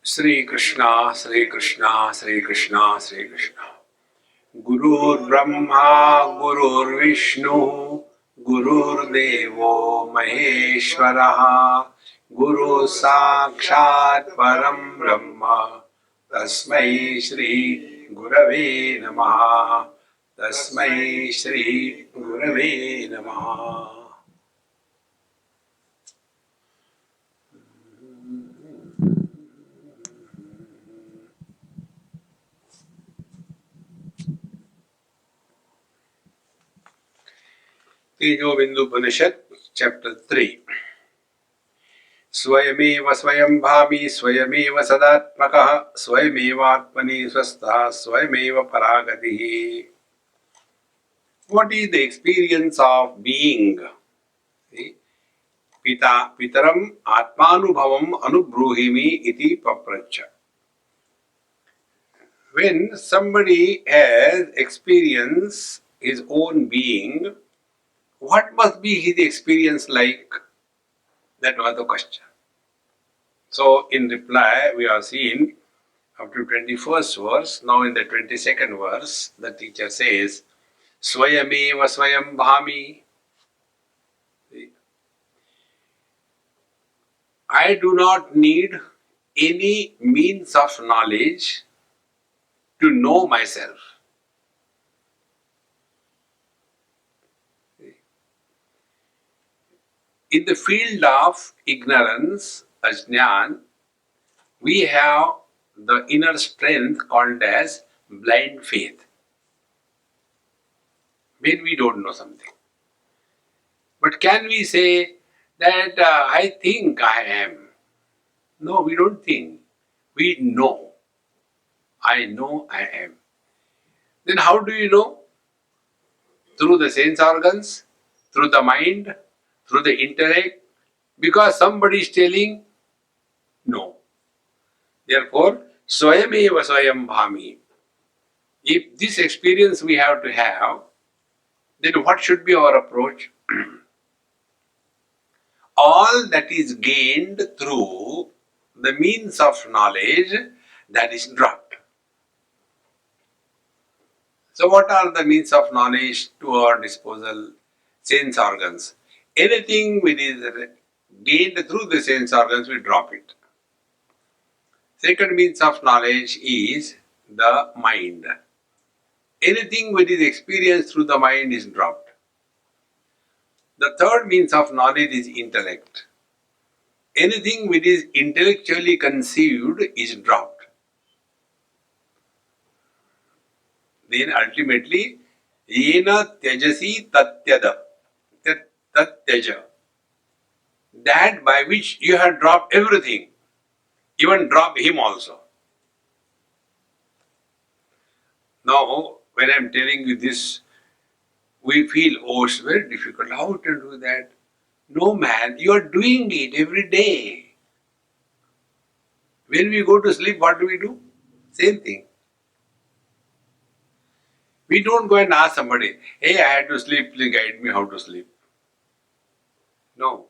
Sri Krishna, Sri Krishna, Sri Krishna, Sri Krishna. Gurur Brahma, Gurur Vishnu, Gurur Devo Maheshwaraha, Guru Sakshat Param Brahma, Tasmai Shri Gurave Namaha, Tasmai Shri Gurave Namaha. Tejobindu Upanishad, Chapter 3. स्वयमेव स्वयं भावी स्वयमेव सदात्मकः स्वयमेवात्मनि स्वस्थः स्वयमेव परागतिः. What is the experience of being? See? Pita pitaram atmanubhavam anubruhimi iti papracha. When somebody has experienced his own being, what must be his experience like? That was the question. So, in reply, we have seen up to 21st verse. Now, in the 22nd verse, the teacher says, Swayameva Swayam Bhami. I do not need any means of knowledge to know myself. In the field of ignorance, ajnan, we have the inner strength called as blind faith. When we don't know something. But can we say that I think I am? No, we don't think. We know. I know I am. Then how do you know? Through the sense organs, through the mind, through the intellect, because somebody is telling no. Therefore, Swayameva Swayam Bhami. If this experience we have to have, then what should be our approach? All that is gained through the means of knowledge, that is dropped. So what are the means of knowledge to our disposal? Sense organs. Anything which is gained through the sense organs, we drop it. Second means of knowledge is the mind. Anything which is experienced through the mind is dropped. The third means of knowledge is intellect. Anything which is intellectually conceived is dropped. Then ultimately, yena tyajasi tatyada, tatyaja, that by which you have dropped everything, even drop him also. Now, when I am telling you this, we feel, oh, it's very difficult. How to do that? No, man, you are doing it every day. When we go to sleep, what do? Same thing. We don't go and ask somebody, hey, I had to sleep, please guide me how to sleep. No.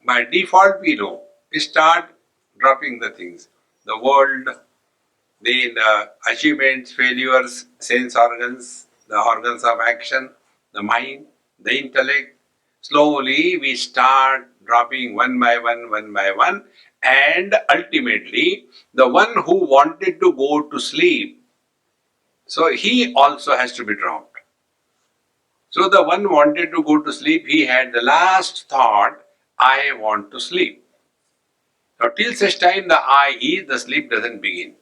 By default, we know. We start dropping the things. The world, the achievements, failures, sense organs, the organs of action, the mind, the intellect. Slowly we start dropping one by one, and ultimately the one who wanted to go to sleep, so he also has to be dropped. So the one wanted to go to sleep, he had the last thought, I want to sleep. Now till such time the I is, the sleep doesn't begin.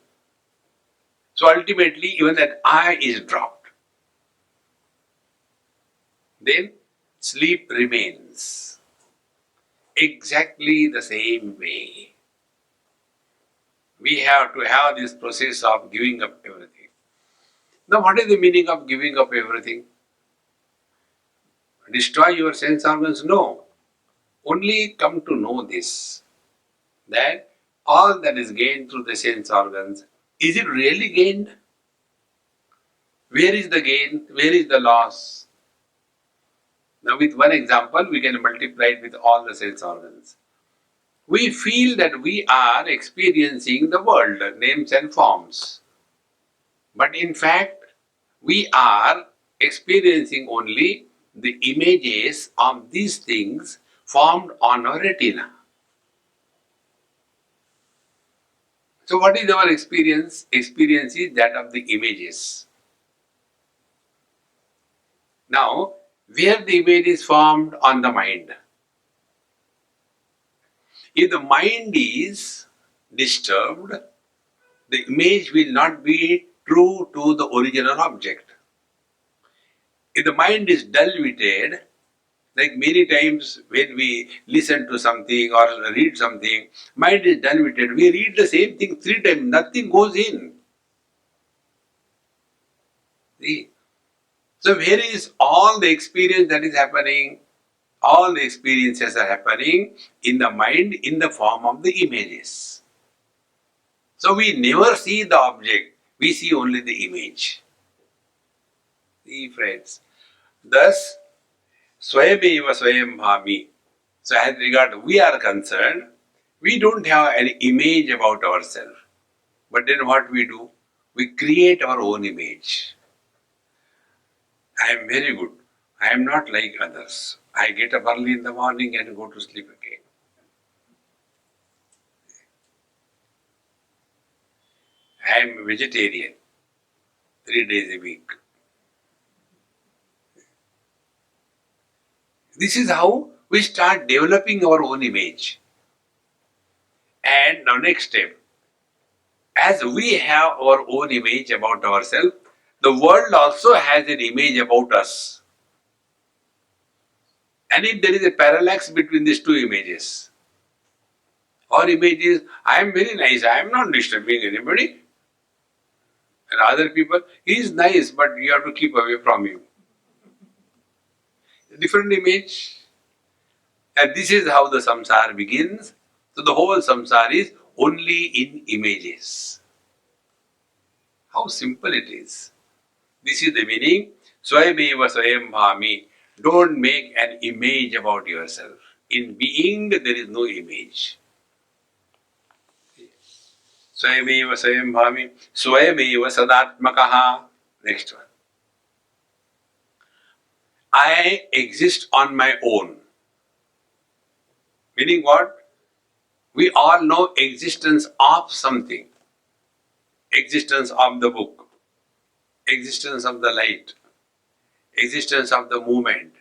So ultimately even that I is dropped. Then sleep remains exactly the same way. We have to have this process of giving up everything. Now what is the meaning of giving up everything? Destroy your sense organs? No. Only come to know this, that all that is gained through the sense organs, is it really gained? Where is the gain? Where is the loss? Now with one example, we can multiply it with all the sense organs. we feel that we are experiencing the world, names and forms. But in fact, we are experiencing only the images of these things formed on our retina. So, what is our experience? Experience is that of the images. Now, where the image is formed on the mind. If the mind is disturbed, the image will not be true to the original object. If the mind is dull-witted, like many times when we listen to something or read something, mind is dull-witted. We read the same thing 3 times, nothing goes in. See? So where is all the experience that is happening? All the experiences are happening in the mind in the form of the images. So we never see the object, we see only the image. See, friends. Thus, Swayameva Swayam Bhami. So as regard we are concerned, we don't have any image about ourselves. But then what we do? We create our own image. I am very good. I am not like others. I get up early in the morning and go to sleep again. I am vegetarian 3 days a week. This is how we start developing our own image. And now next step, as we have our own image about ourselves, the world also has an image about us. And if there is a parallax between these two images, our image is, I am very nice, I am not disturbing anybody. And other people, he is nice, but you have to keep away from him. A different image. And this is how the samsara begins. So the whole samsara is only in images. How simple it is. This is the meaning. Swayameva swayam bhami. Don't make an image about yourself. In being, there is no image. Swayameva swayam bhami. Swayameva sadatmakaha. Next one. I exist on my own. Meaning what? We all know existence of something. Existence of the book. Existence of the light. Existence of the movement.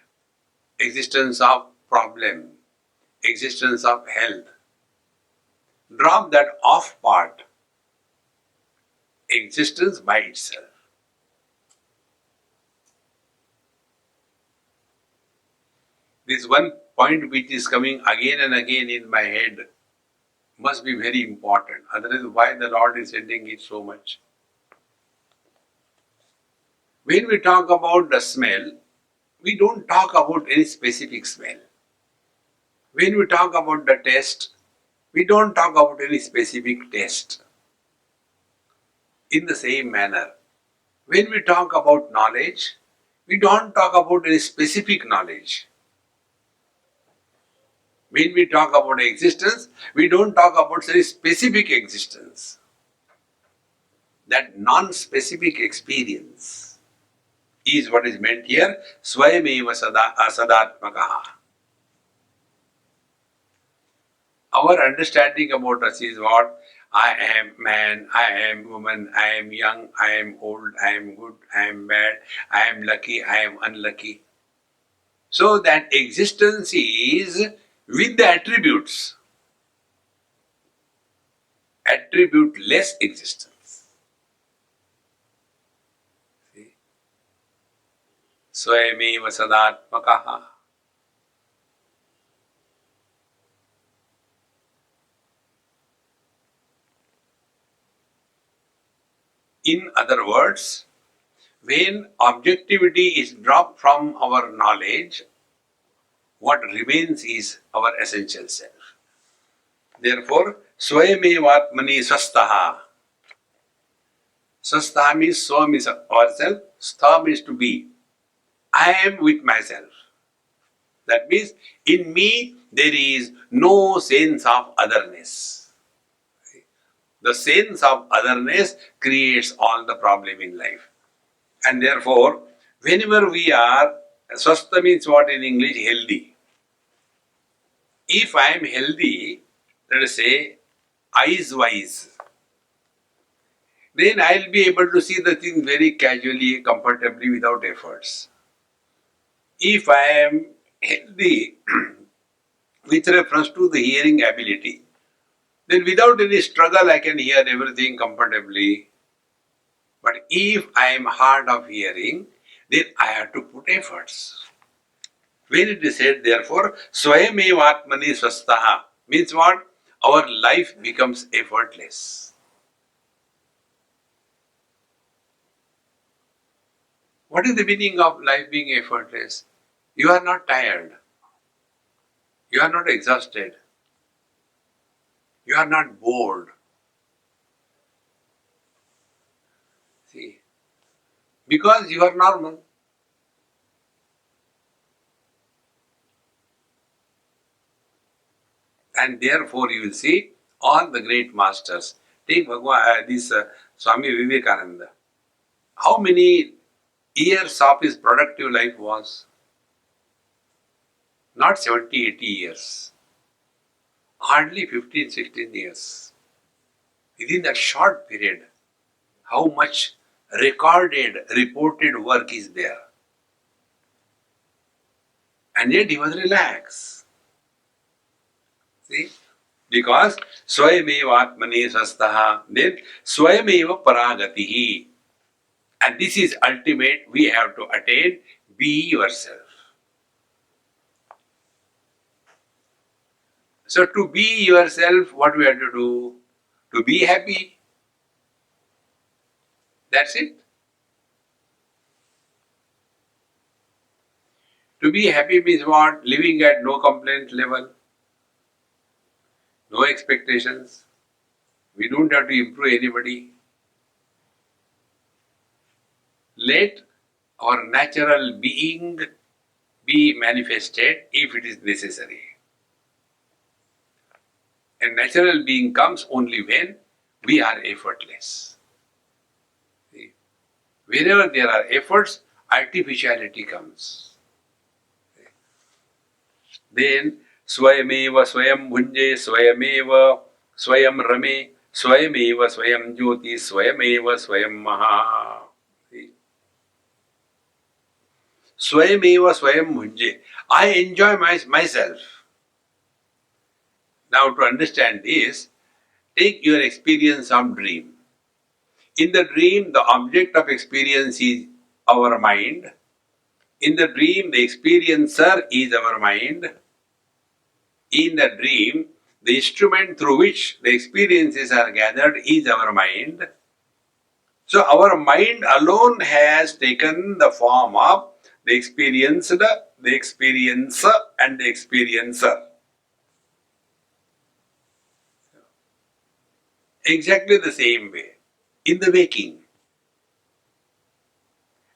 Existence of problem. Existence of health. Drop that off part. Existence by itself. This one point which is coming again and again in my head must be very important. Otherwise, why the Lord is sending it so much? When we talk about the smell, we don't talk about any specific smell. When we talk about the taste, we don't talk about any specific taste. In the same manner, when we talk about knowledge, we don't talk about any specific knowledge. When we talk about existence, we don't talk about any specific existence. That non-specific experience is what is meant here, Swayameva sadatmakaha. Our understanding about us is what? I am man, I am woman, I am young, I am old, I am good, I am bad, I am lucky, I am unlucky. So that existence is with the attributes. Attribute-less existence. See? Swayameva sadatmakaha. In other words, when objectivity is dropped from our knowledge, what remains is our essential self. Therefore, Swayamevatmani swastaha. Swastaha means Swam is ourself, Stha means to be. I am with myself. That means in me there is no sense of otherness. The sense of otherness creates all the problem in life. And therefore, whenever we are, swastha means what in English? Healthy. If I am healthy, let us say, eyes wise, then I'll be able to see the thing very casually, comfortably, without efforts. If I am healthy with reference to the hearing ability, then without any struggle I can hear everything comfortably. But if I am hard of hearing, then I have to put efforts. When it is said, therefore, Swayameva Atmani Swastaha, means what? Our life becomes effortless. What is the meaning of life being effortless? You are not tired. You are not exhausted. You are not bored. See, because you are normal. And therefore you will see all the great masters. Take this Swami Vivekananda. How many years of his productive life was? Not 70, 80 years. Hardly 15, 16 years. Within that short period, how much recorded, reported work is there. And yet he was relaxed. See? Because Swayameva Atmani Swastaha, then Swayameva Paragatihi. And this is ultimate, we have to attain, be yourself. So to be yourself, what we have to do? To be happy. That's it. To be happy means what? Living at no complaint level, no expectations. We don't have to improve anybody. Let our natural being be manifested if it is necessary. And natural being comes only when we are effortless. See? Wherever there are efforts, artificiality comes. Then Swayameva Swayam Bhunje Swayameva Swayam Rame Swayameva Swayam Jyoti Swayameva Swayam Maha. Swayameva Swayam Bhunje. I enjoy myself. Now to understand this, take your experience of dream. In the dream, the object of experience is our mind. In the dream, the experiencer is our mind. In the dream, the instrument through which the experiences are gathered is our mind. So our mind alone has taken the form of the experienced, the experiencer, and the experiencer. Exactly the same way in the waking.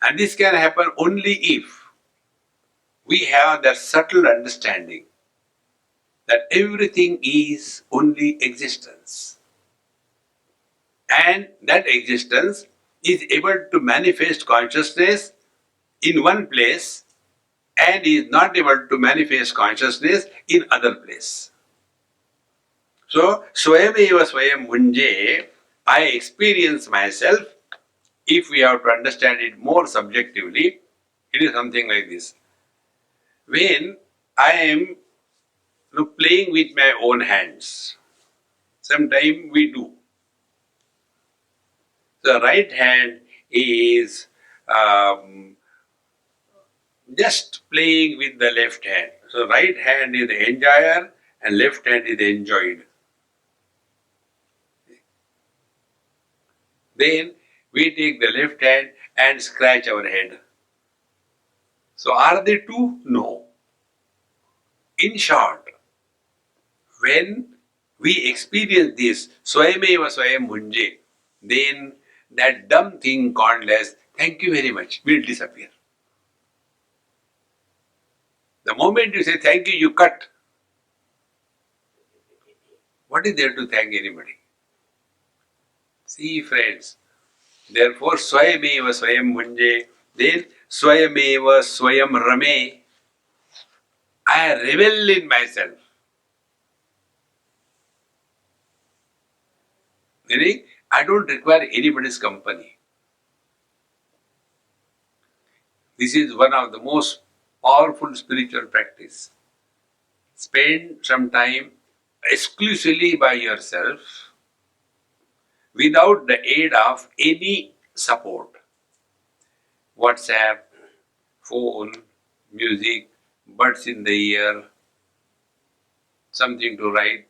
And this can happen only if we have that subtle understanding that everything is only existence. And that existence is able to manifest consciousness in one place and is not able to manifest consciousness in other place. So, Swayameva Swayam Bhunje, I experience myself. If we have to understand it more subjectively, it is something like this. When I am playing with my own hands, sometimes we do. The right hand is just playing with the left hand. So right hand is the enjoyer and left hand is the enjoyed. Then we take the left hand and scratch our head. So are they two? No. In short, when we experience this Swayameva Swayam Bhunje, then that dumb thing called as thank you very much will disappear. The moment you say thank you, you cut. What is there to thank anybody? See, friends, therefore, Swayameva Swayam Bhunje, then Swayameva Swayam Rame. I revel in myself. Meaning, I don't require anybody's company. This is one of the most powerful spiritual practice. Spend some time exclusively by yourself without the aid of any support. WhatsApp, phone, music, buds in the ear, something to write.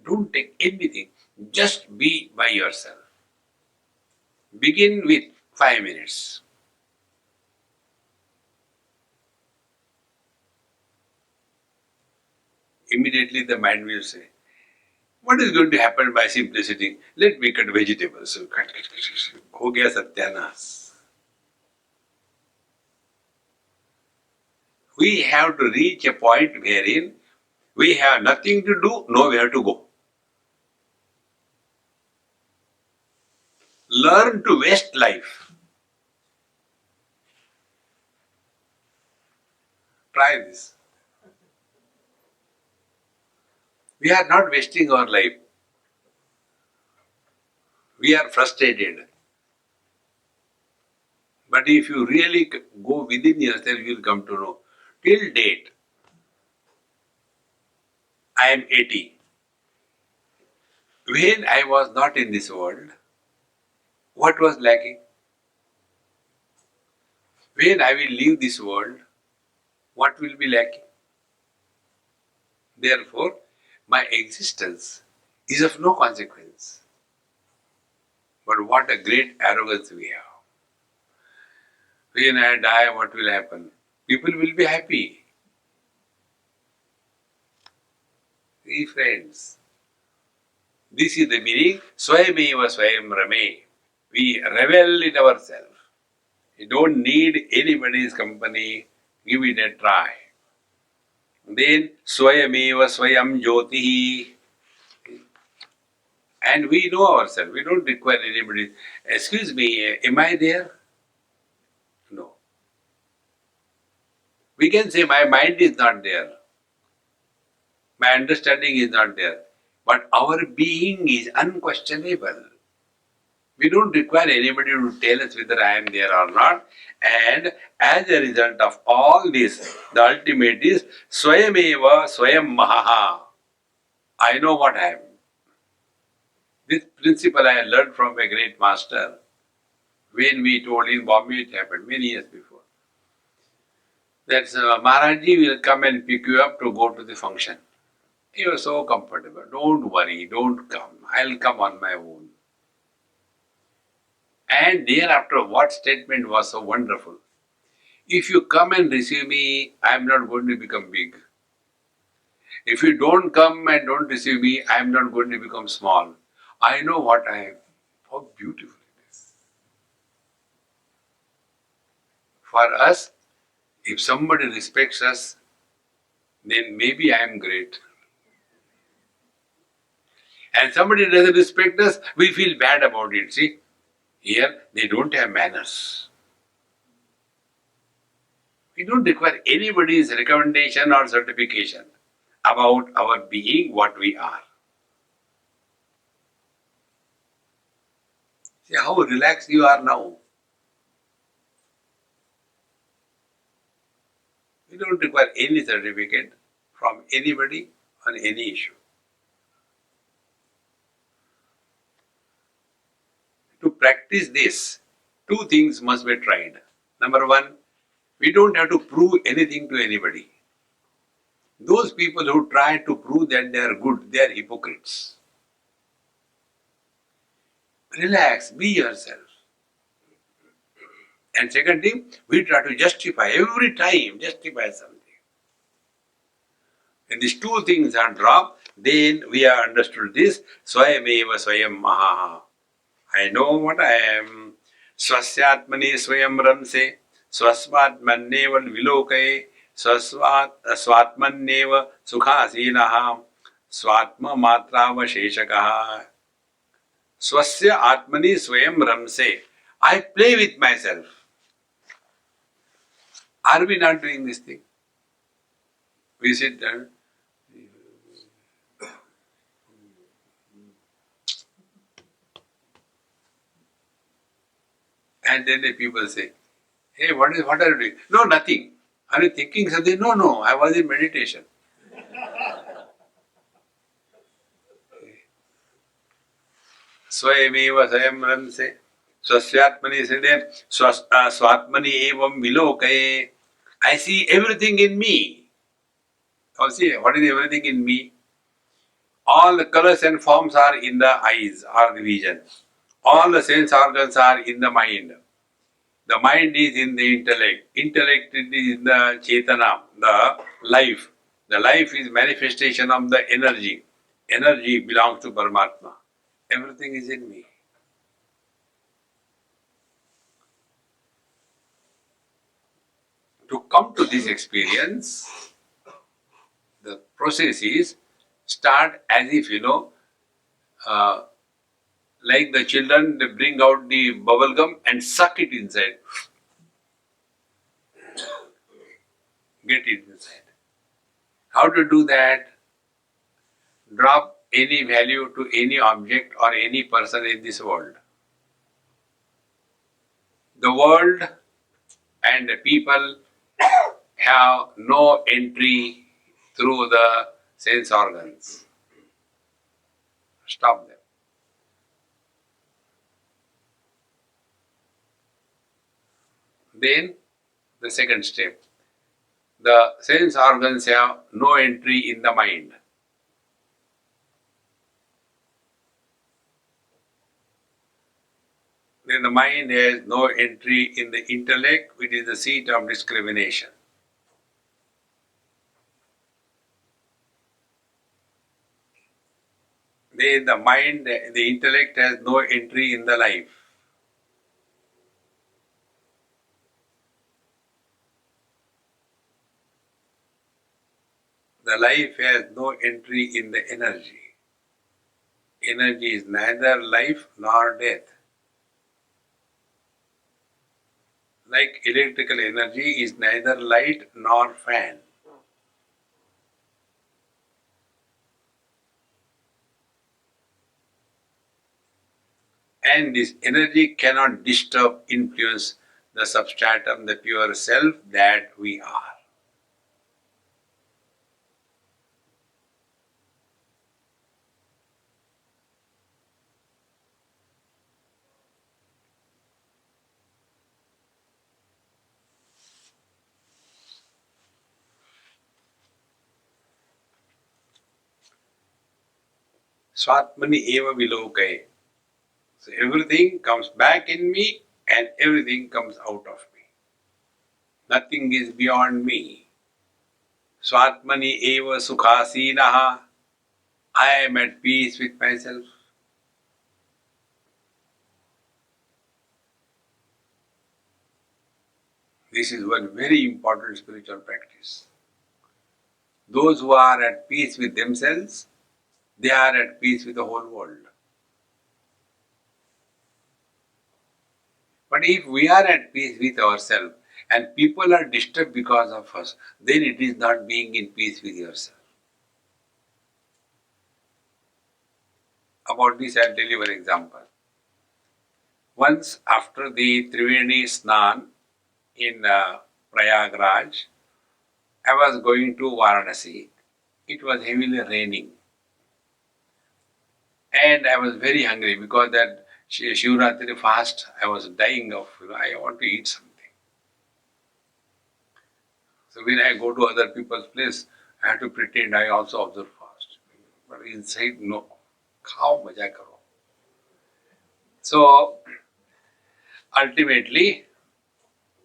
Don't take anything. Just be by yourself. Begin with 5 minutes. Immediately the mind will say, what is going to happen by simply sitting? Let me cut vegetables. Ho gaya satyanas. We have to reach a point wherein we have nothing to do, nowhere to go. Learn to waste life. Try this. We are not wasting our life. We are frustrated. But if you really go within yourself, you will come to know. Till date, I am 80. When I was not in this world, what was lacking? When I will leave this world, what will be lacking? Therefore, my existence is of no consequence. But what a great arrogance we have. When I die, what will happen? People will be happy. See, friends, this is the meaning, Swayameva Swayam Rame. We revel in ourselves. We don't need anybody's company. Give it a try. Then Swayameva Swayam Jyotihi. And we know ourselves. We don't require anybody. Excuse me, am I there? No. We can say my mind is not there. My understanding is not there. But our being is unquestionable. We don't require anybody to tell us whether I am there or not. And as a result of all this, the ultimate is Swayameva Swayam Mahaha. I know what I am. This principle I learned from a great master when we told in Bombay, it happened many years before. That Maharaji will come and pick you up to go to the function. You are so comfortable. Don't worry, don't come. I'll come on my own. And thereafter, what statement was so wonderful? If you come and receive me, I am not going to become big. If you don't come and don't receive me, I am not going to become small. I know what I am. How beautiful it is. For us, if somebody respects us, then maybe I am great. And somebody doesn't respect us, we feel bad about it. See, here they don't have manners. We don't require anybody's recommendation or certification about our being, what we are. See how relaxed you are now. We don't require any certificate from anybody on any issue. To practice this, two things must be tried. Number one, we don't have to prove anything to anybody. Those people who try to prove that they are good, they are hypocrites. Relax, be yourself. And second thing, we try to justify every time, justify something. When these two things are dropped, then we have understood this, Swayameva Swayam Mahaha. I know what I am. Swasyatmani Swayam Ramse, Swasmat Manneval Vilokaye, Swatmanneva Sukhasinaha Swatma Matravasheshakaha Swasya Atmani Swayam Ramse. I play with myself. Are we not doing this thing? We sit there. And then the people say, hey, what are you doing? No, nothing. Are you thinking something? No, no, I was in meditation. Swayameva Swayam Ramse. Swasyatmani Siddhe. Swatmani Evam Vilokaye. I see everything in me. Oh, see, what is everything in me? All the colors and forms are in the eyes or the vision. All the sense organs are in the mind. The mind is in the intellect. Intellect is in the Chetana, the life. The life is manifestation of the energy. Energy belongs to Paramatma. Everything is in me. To come to this experience, the process is start as if uh, like the children, they bring out the bubble gum and suck it inside. Get it inside. How to do that? Drop any value to any object or any person in this world. The world and the people have no entry through the sense organs. Stop them. Then the second step. The sense organs have no entry in the mind. Then the mind has no entry in the intellect, which is the seat of discrimination. Then the mind, the intellect has no entry in the life. The life has no entry in the energy. Energy is neither life nor death. Like electrical energy is neither light nor fan. And this energy cannot disturb, influence the substratum, the pure self that we are. Swatmani eva vilokaye. So everything comes back in me and everything comes out of me. Nothing is beyond me. Swatmani eva sukhasinaha. I am at peace with myself. This is one very important spiritual practice. Those who are at peace with themselves, they are at peace with the whole world. But if we are at peace with ourselves and people are disturbed because of us, then it is not being in peace with yourself. About this, I will tell you one example. Once after the Triveni Snan in Prayagraj, I was going to Varanasi. It was heavily raining. And I was very hungry because that Shivratri fast, I was dying of, I want to eat something. So when I go to other people's place, I have to pretend I also observe fast. But inside, no. Khao, maja karo. So ultimately,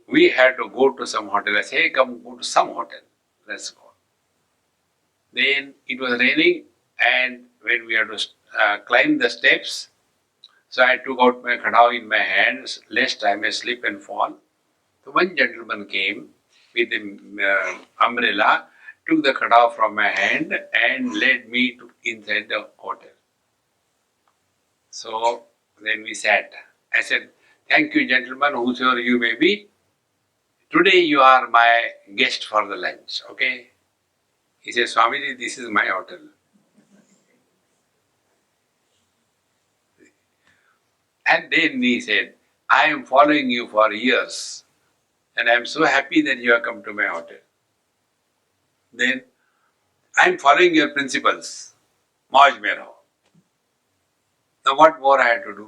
we had to go to some hotel. I say, hey, come go to some hotel. Let's go. Then it was raining, and when we had to climb the steps, so I took out my khadao in my hands, lest I may slip and fall. So one gentleman came. with the umbrella, took the cutoff from my hand and led me to inside the hotel. So then we sat. I said, "Thank you, gentlemen, whosoever you may be. Today you are my guest for the lunch, okay?" He said, "Swamiji, this is my hotel." And then he said, "I am following you for years and I am so happy that you have come to my hotel. Then I am following your principles. Mauj mein raho." Now what more I had to do?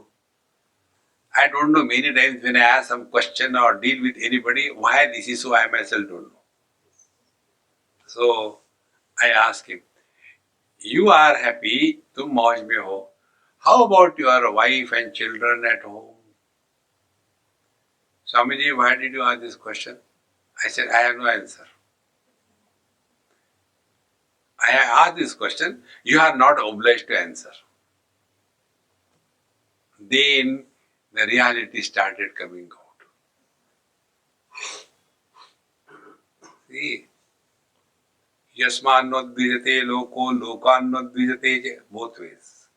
I don't know, many times when I ask some question or deal with anybody, why this is so, I myself don't know. So I asked him, "You are happy, tum mauj mein ho. How about your wife and children at home?" "Swamiji, why did you ask this question?" I said, "I have no answer. I asked this question, you are not obliged to answer." Then the reality started coming out. See, yasmannodvijate loko lokannodvijate, both ways.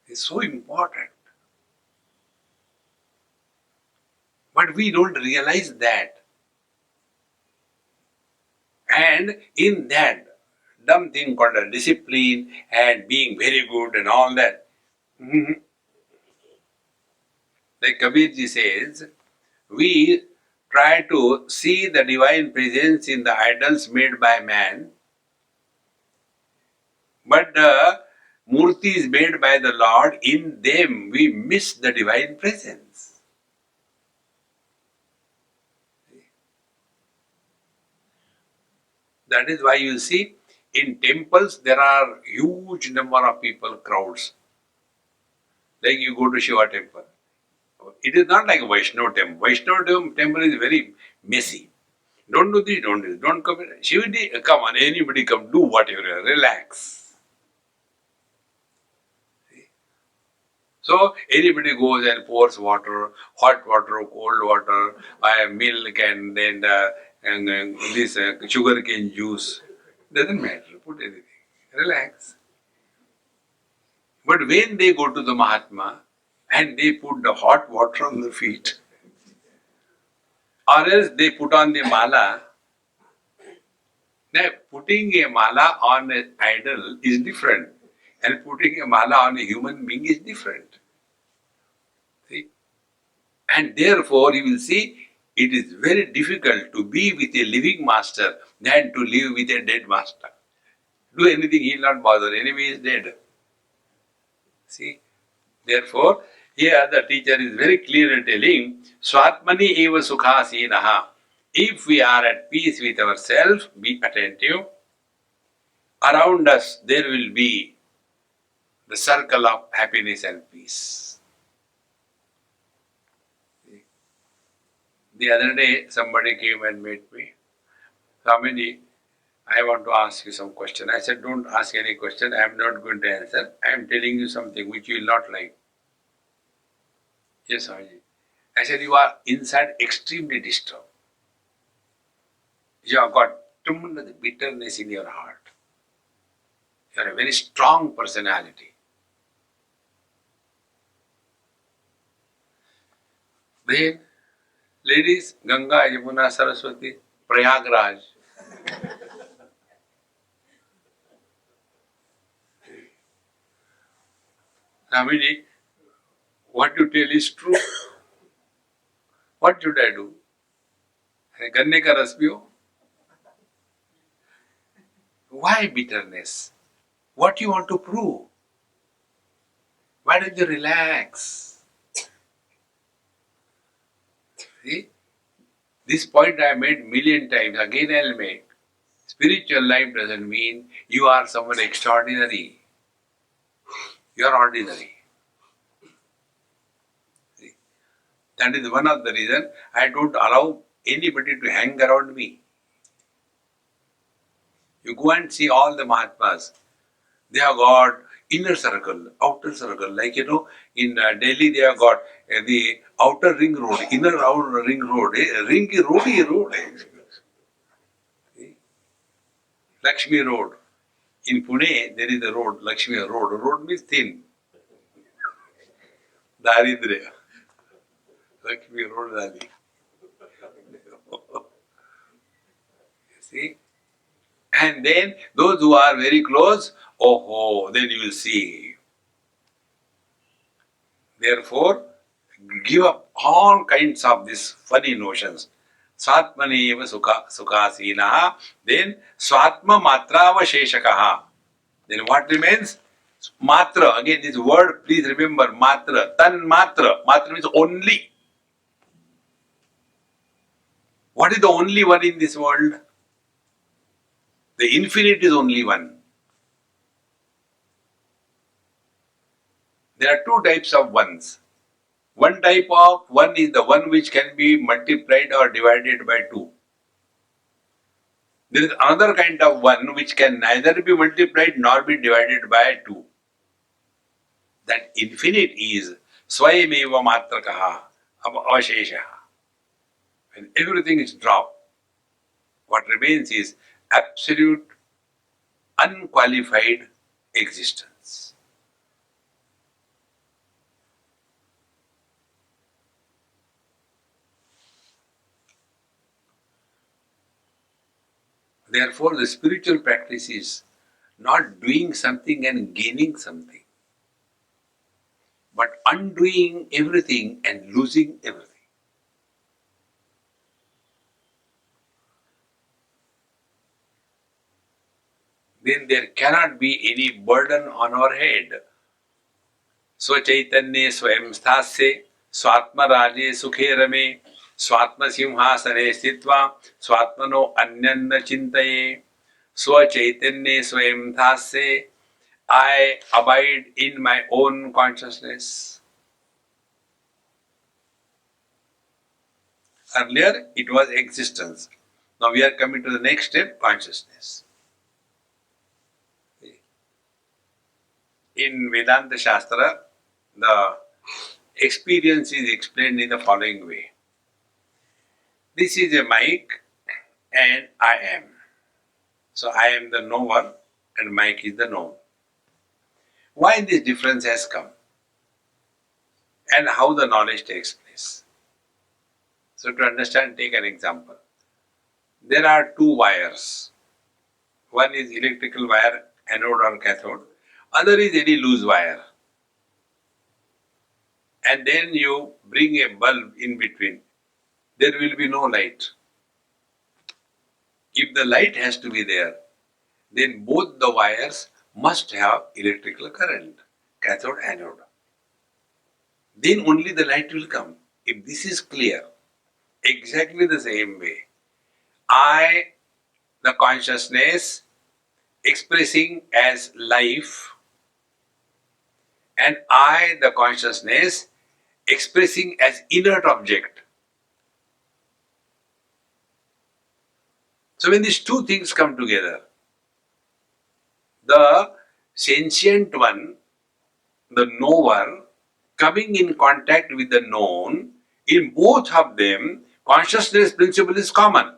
It's so important. But we don't realize that. And in that dumb thing called a discipline and being very good and all that, like Kabirji says, we try to see the divine presence in the idols made by man, but the murtis made by the Lord, in them we miss the divine presence. That is why you see in temples there are huge number of people, crowds. Like you go to Shiva temple. It is not like Vaishnava temple. Vaishnava temple is very messy. Don't do this, don't do this, don't come here. Shivadi, come on, anybody come, do whatever, relax. So anybody goes and pours water, hot water, cold water, milk, and then this sugar cane juice. Doesn't matter, put anything. Relax. But when they go to the Mahatma and they put the hot water on the feet, or else they put on the mala. Now, putting a mala on an idol is different, and putting a mala on a human being is different. See? And therefore, you will see it is very difficult to be with a living master than to live with a dead master. Do anything, he will not bother. Anyway, he is dead. See? Therefore, here the teacher is very clearly telling, Swatmani eva sukhasinaha. If we are at peace with ourselves, be attentive. Around us there will be the circle of happiness and peace. The other day somebody came and met me. Swamiji, I want to ask you some question. I said, don't ask any question. I am not going to answer. I am telling you something which you will not like. Yes, Swamiji. I said, you are inside extremely disturbed. You have got tremendous bitterness in your heart. You are a very strong personality. Then, ladies, Ganga, Yamuna, Saraswati, Prayagraj. Swamiji, what you tell is true. What should I do? Ganne ka ras piyo. Why bitterness? What do you want to prove? Why don't you relax? See? This point I made million times. Again I'll make. Spiritual life doesn't mean you are someone extraordinary. You are ordinary. See? That is one of the reasons I don't allow anybody to hang around me. You go and see all the Mahatmas. They have got inner circle, outer circle. Like in Delhi they have got the outer ring road, inner outer ring road. Ring road. Lakshmi Road. In Pune there is a road, Lakshmi Road. Road means thin. Daridre. Lakshmi Road Dali. See? And then those who are very close, then you will see. Therefore, give up all kinds of these funny notions. Swatmani eva sukhasinaha, then swatma matrava sheshakaha. Then what remains? Matra. Again, this word, please remember, matra. Tan matra. Matra means only. What is the only one in this world? The infinite is only one. There are two types of ones. One type of one is the one which can be multiplied or divided by 2. There is another kind of one which can neither be multiplied nor be divided by 2. That infinite is Swayameva Matrakaha Avasheshaha. When everything is dropped, what remains is absolute unqualified existence. Therefore, the spiritual practice is not doing something and gaining something, but undoing everything and losing everything. Then there cannot be any burden on our head. स्वचैतन्ये स्वयं स्थास्ये स्वात्मराजे सुखे रमे स्वात्म सिंहासने स्थित्वा स्वात्मनो अन्यन्न चिंतये स्वचैतन्ये स्वयं स्थास्ये I abide in my own consciousness. Earlier it was existence. Now we are coming to the next step, consciousness. In Vedanta Shastra, the experience is explained in the following way. This is a mic and I am. So I am the knower and mic is the known. Why this difference has come and how the knowledge takes place. So to understand, take an example. There are two wires. One is electrical wire, anode or cathode. Other is any loose wire. And then you bring a bulb in between. There will be no light. If the light has to be there, then both the wires must have electrical current, cathode, anode. Then only the light will come. If this is clear, exactly the same way, I, the consciousness, expressing as life, and I, the consciousness, expressing as inert object. So when these two things come together, the sentient one, the knower, coming in contact with the known, in both of them, consciousness principle is common.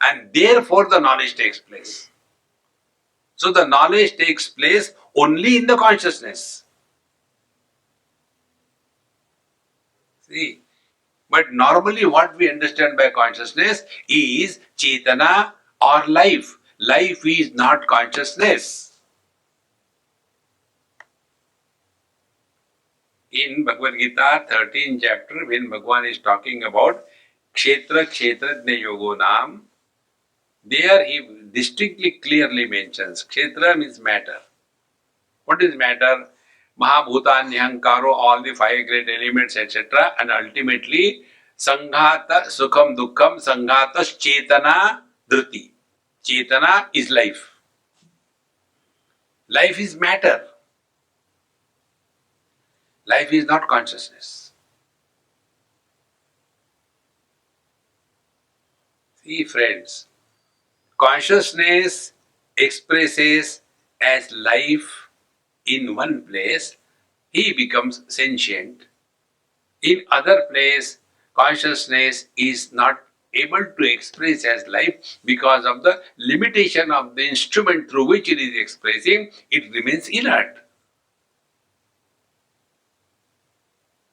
And therefore the knowledge takes place. So the knowledge takes place only in the consciousness. See? But normally what we understand by consciousness is Chetana or life. Life is not consciousness. In Bhagavad Gita 13th chapter, when Bhagavan is talking about Kshetra Kshetrajna Yogo Nam, there he distinctly clearly mentions Kshetra means matter. What is matter? Mahabhuta, Nyankaro, all the five great elements, etc. And ultimately, Sanghata, Sukham, Dukkham, Sanghatas, Chetana, Dhruti. Chetana is life. Life is matter. Life is not consciousness. See, friends, consciousness expresses as life in one place, he becomes sentient. In other place, consciousness is not able to express as life because of the limitation of the instrument through which it is expressing, it remains inert.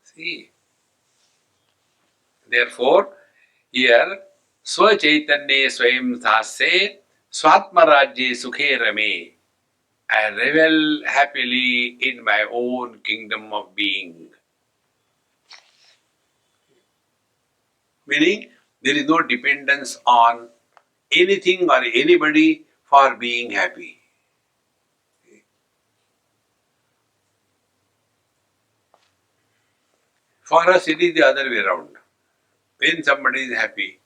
See, therefore, here, Swachaitanye Swayam Thase Swatmarajye Sukhe Rame. I revel happily in my own kingdom of being. Meaning, there is no dependence on anything or anybody for being happy. For us, it is the other way around. When somebody is happy,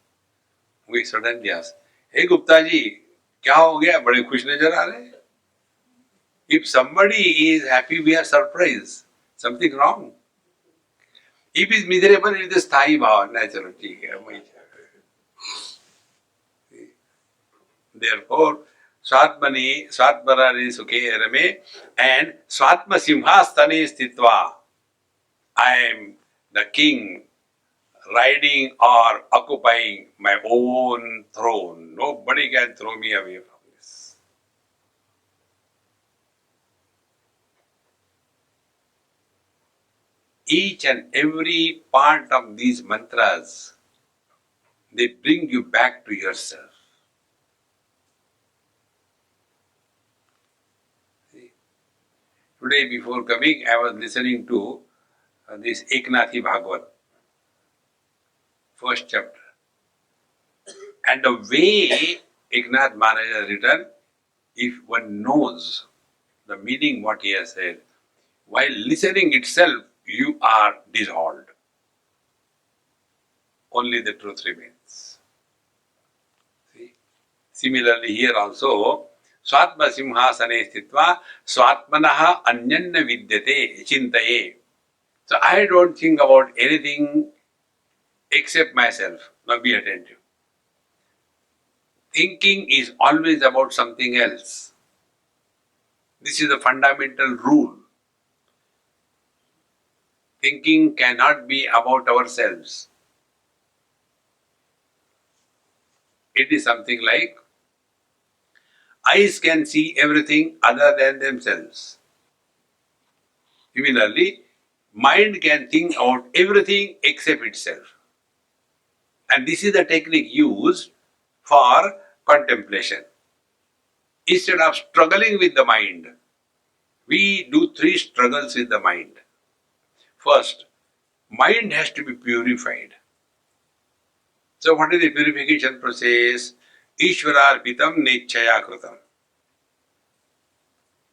we suddenly ask, "Hey Gupta ji, क्या हो गया? बड़े खुश नजर आ रहे हैं." If somebody is happy, we are surprised. Something wrong. If he is miserable, it is स्थायी भाव, natural. ठीक है, वही है. Therefore, Swatmani, Swatmarani Sukhe Rame and Swatma Simhastane Stitva. I am the king riding or occupying my own throne. Nobody can throw me away from this. Each and every part of these mantras, they bring you back to yourself. See? Today before coming, I was listening to this Eknathi Bhagavad, first chapter. And the way Eknath Maharaj has written, if one knows the meaning what he has said, while listening itself, you are dissolved. Only the truth remains. See? Similarly, here also, Swatma Simhasane Stitva Swatmanaha Anyanna Vidyate Chintaye. So I don't think about anything except myself. Now be attentive. Thinking is always about something else. This is a fundamental rule. Thinking cannot be about ourselves. It is something like eyes can see everything other than themselves. Similarly, mind can think about everything except itself. And this is the technique used for contemplation. Instead of struggling with the mind, we do three struggles with the mind. First, mind has to be purified. So what is the purification process? Ishwararpitam nechaya krutam.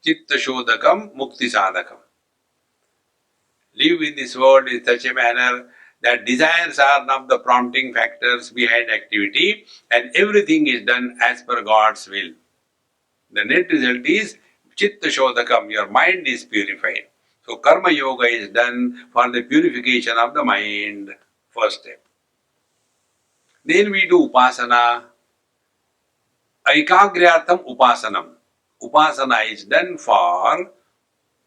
Chitta shodhakam mukti sadhakam. Live in this world in such a manner that desires are not the prompting factors behind activity and everything is done as per God's will. The net result is Chitta Shodhakam, your mind is purified. So Karma Yoga is done for the purification of the mind, first step. Then we do Upasana. Aikagriyartham Upasanam. Upasana is done for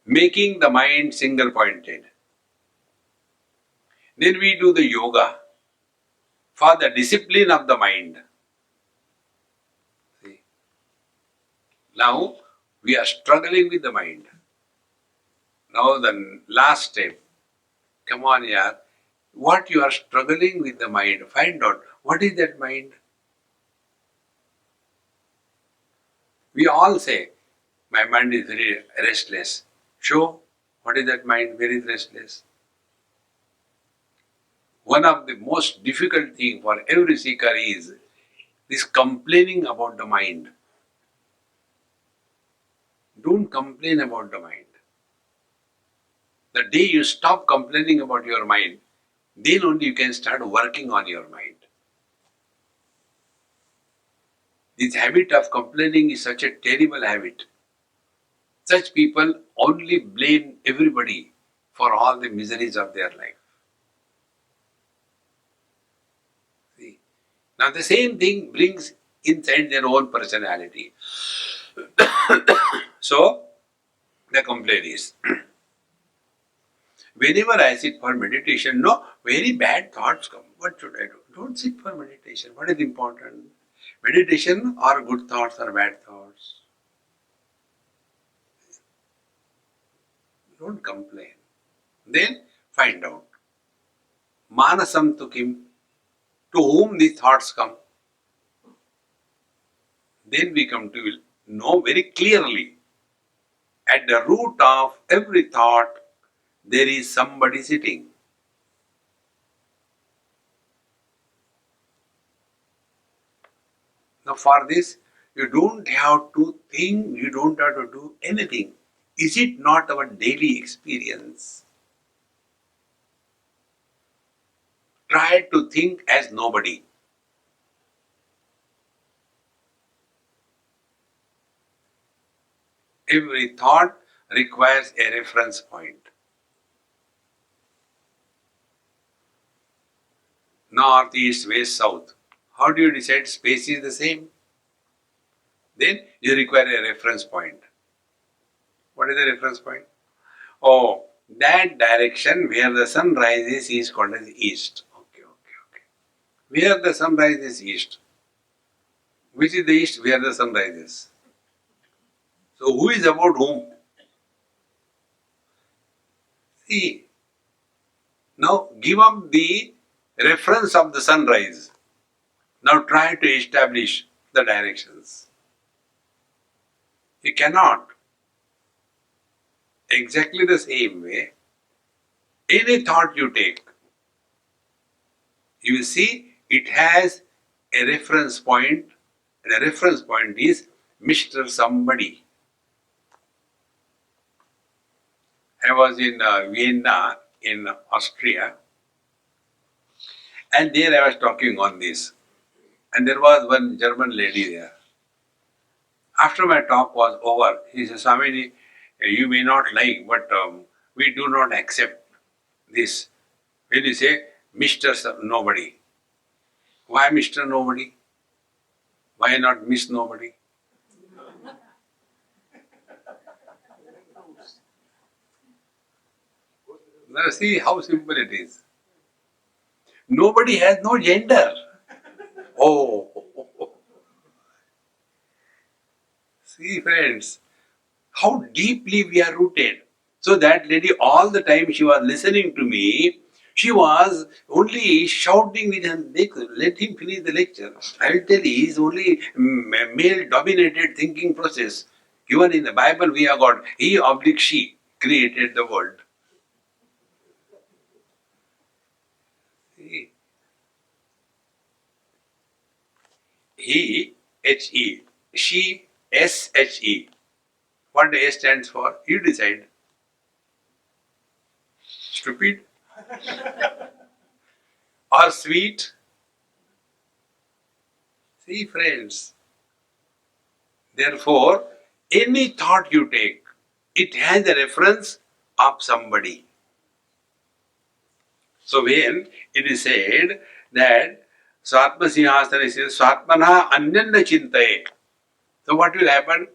making the mind single pointed. Then we do the yoga for the discipline of the mind. See? Now we are struggling with the mind. Now the last step. Come on, yaar. What you are struggling with the mind, find out what is that mind. We all say, my mind is very restless. Show what is that mind, very restless. One of the most difficult things for every seeker is this complaining about the mind. Don't complain about the mind. The day you stop complaining about your mind, then only you can start working on your mind. This habit of complaining is such a terrible habit. Such people only blame everybody for all the miseries of their life. See? Now the same thing brings inside their own personality. So, the complaint is, whenever I sit for meditation, no, very bad thoughts come. What should I do? Don't sit for meditation. What is important? Meditation or good thoughts or bad thoughts? Don't complain. Then find out. Manasam tu kim? To whom these thoughts come? Then we come to know very clearly. At the root of every thought, there is somebody sitting. Now, for this, you don't have to think, you don't have to do anything. Is it not our daily experience? Try to think as nobody. Every thought requires a reference point. North, east, west, south. How do you decide space is the same? Then you require a reference point. What is the reference point? Oh, that direction where the sun rises is called as east. Okay, okay, okay. Where the sun rises east. Which is the east where the sun rises? So who is about whom? See, now give up the reference of the sunrise. Now try to establish the directions. You cannot. Exactly the same way, any thought you take, you will see it has a reference point, and the reference point is Mr. Somebody. I was in Vienna, in Austria, and there I was talking on this. And there was one German lady there. After my talk was over, he said, Swami, you may not like, but we do not accept this. When you say Mr. Nobody, why Mr. Nobody? Why not Miss Nobody? Now see how simple it is. Nobody has no gender. Oh, see friends, how deeply we are rooted. So that lady, all the time she was listening to me, she was only shouting with her neck, let him finish the lecture. I will tell you, it's only male-dominated thinking process. Even in the Bible we have got, he oblique she created the world. See, he, H-E, she, S-H-E. What the S stands for? You decide. Stupid or sweet? See, friends. Therefore, any thought you take, it has a reference of somebody. So when it is said that Swatma Sinhasana says Swatmana Anyanna Chintaye. So what will happen?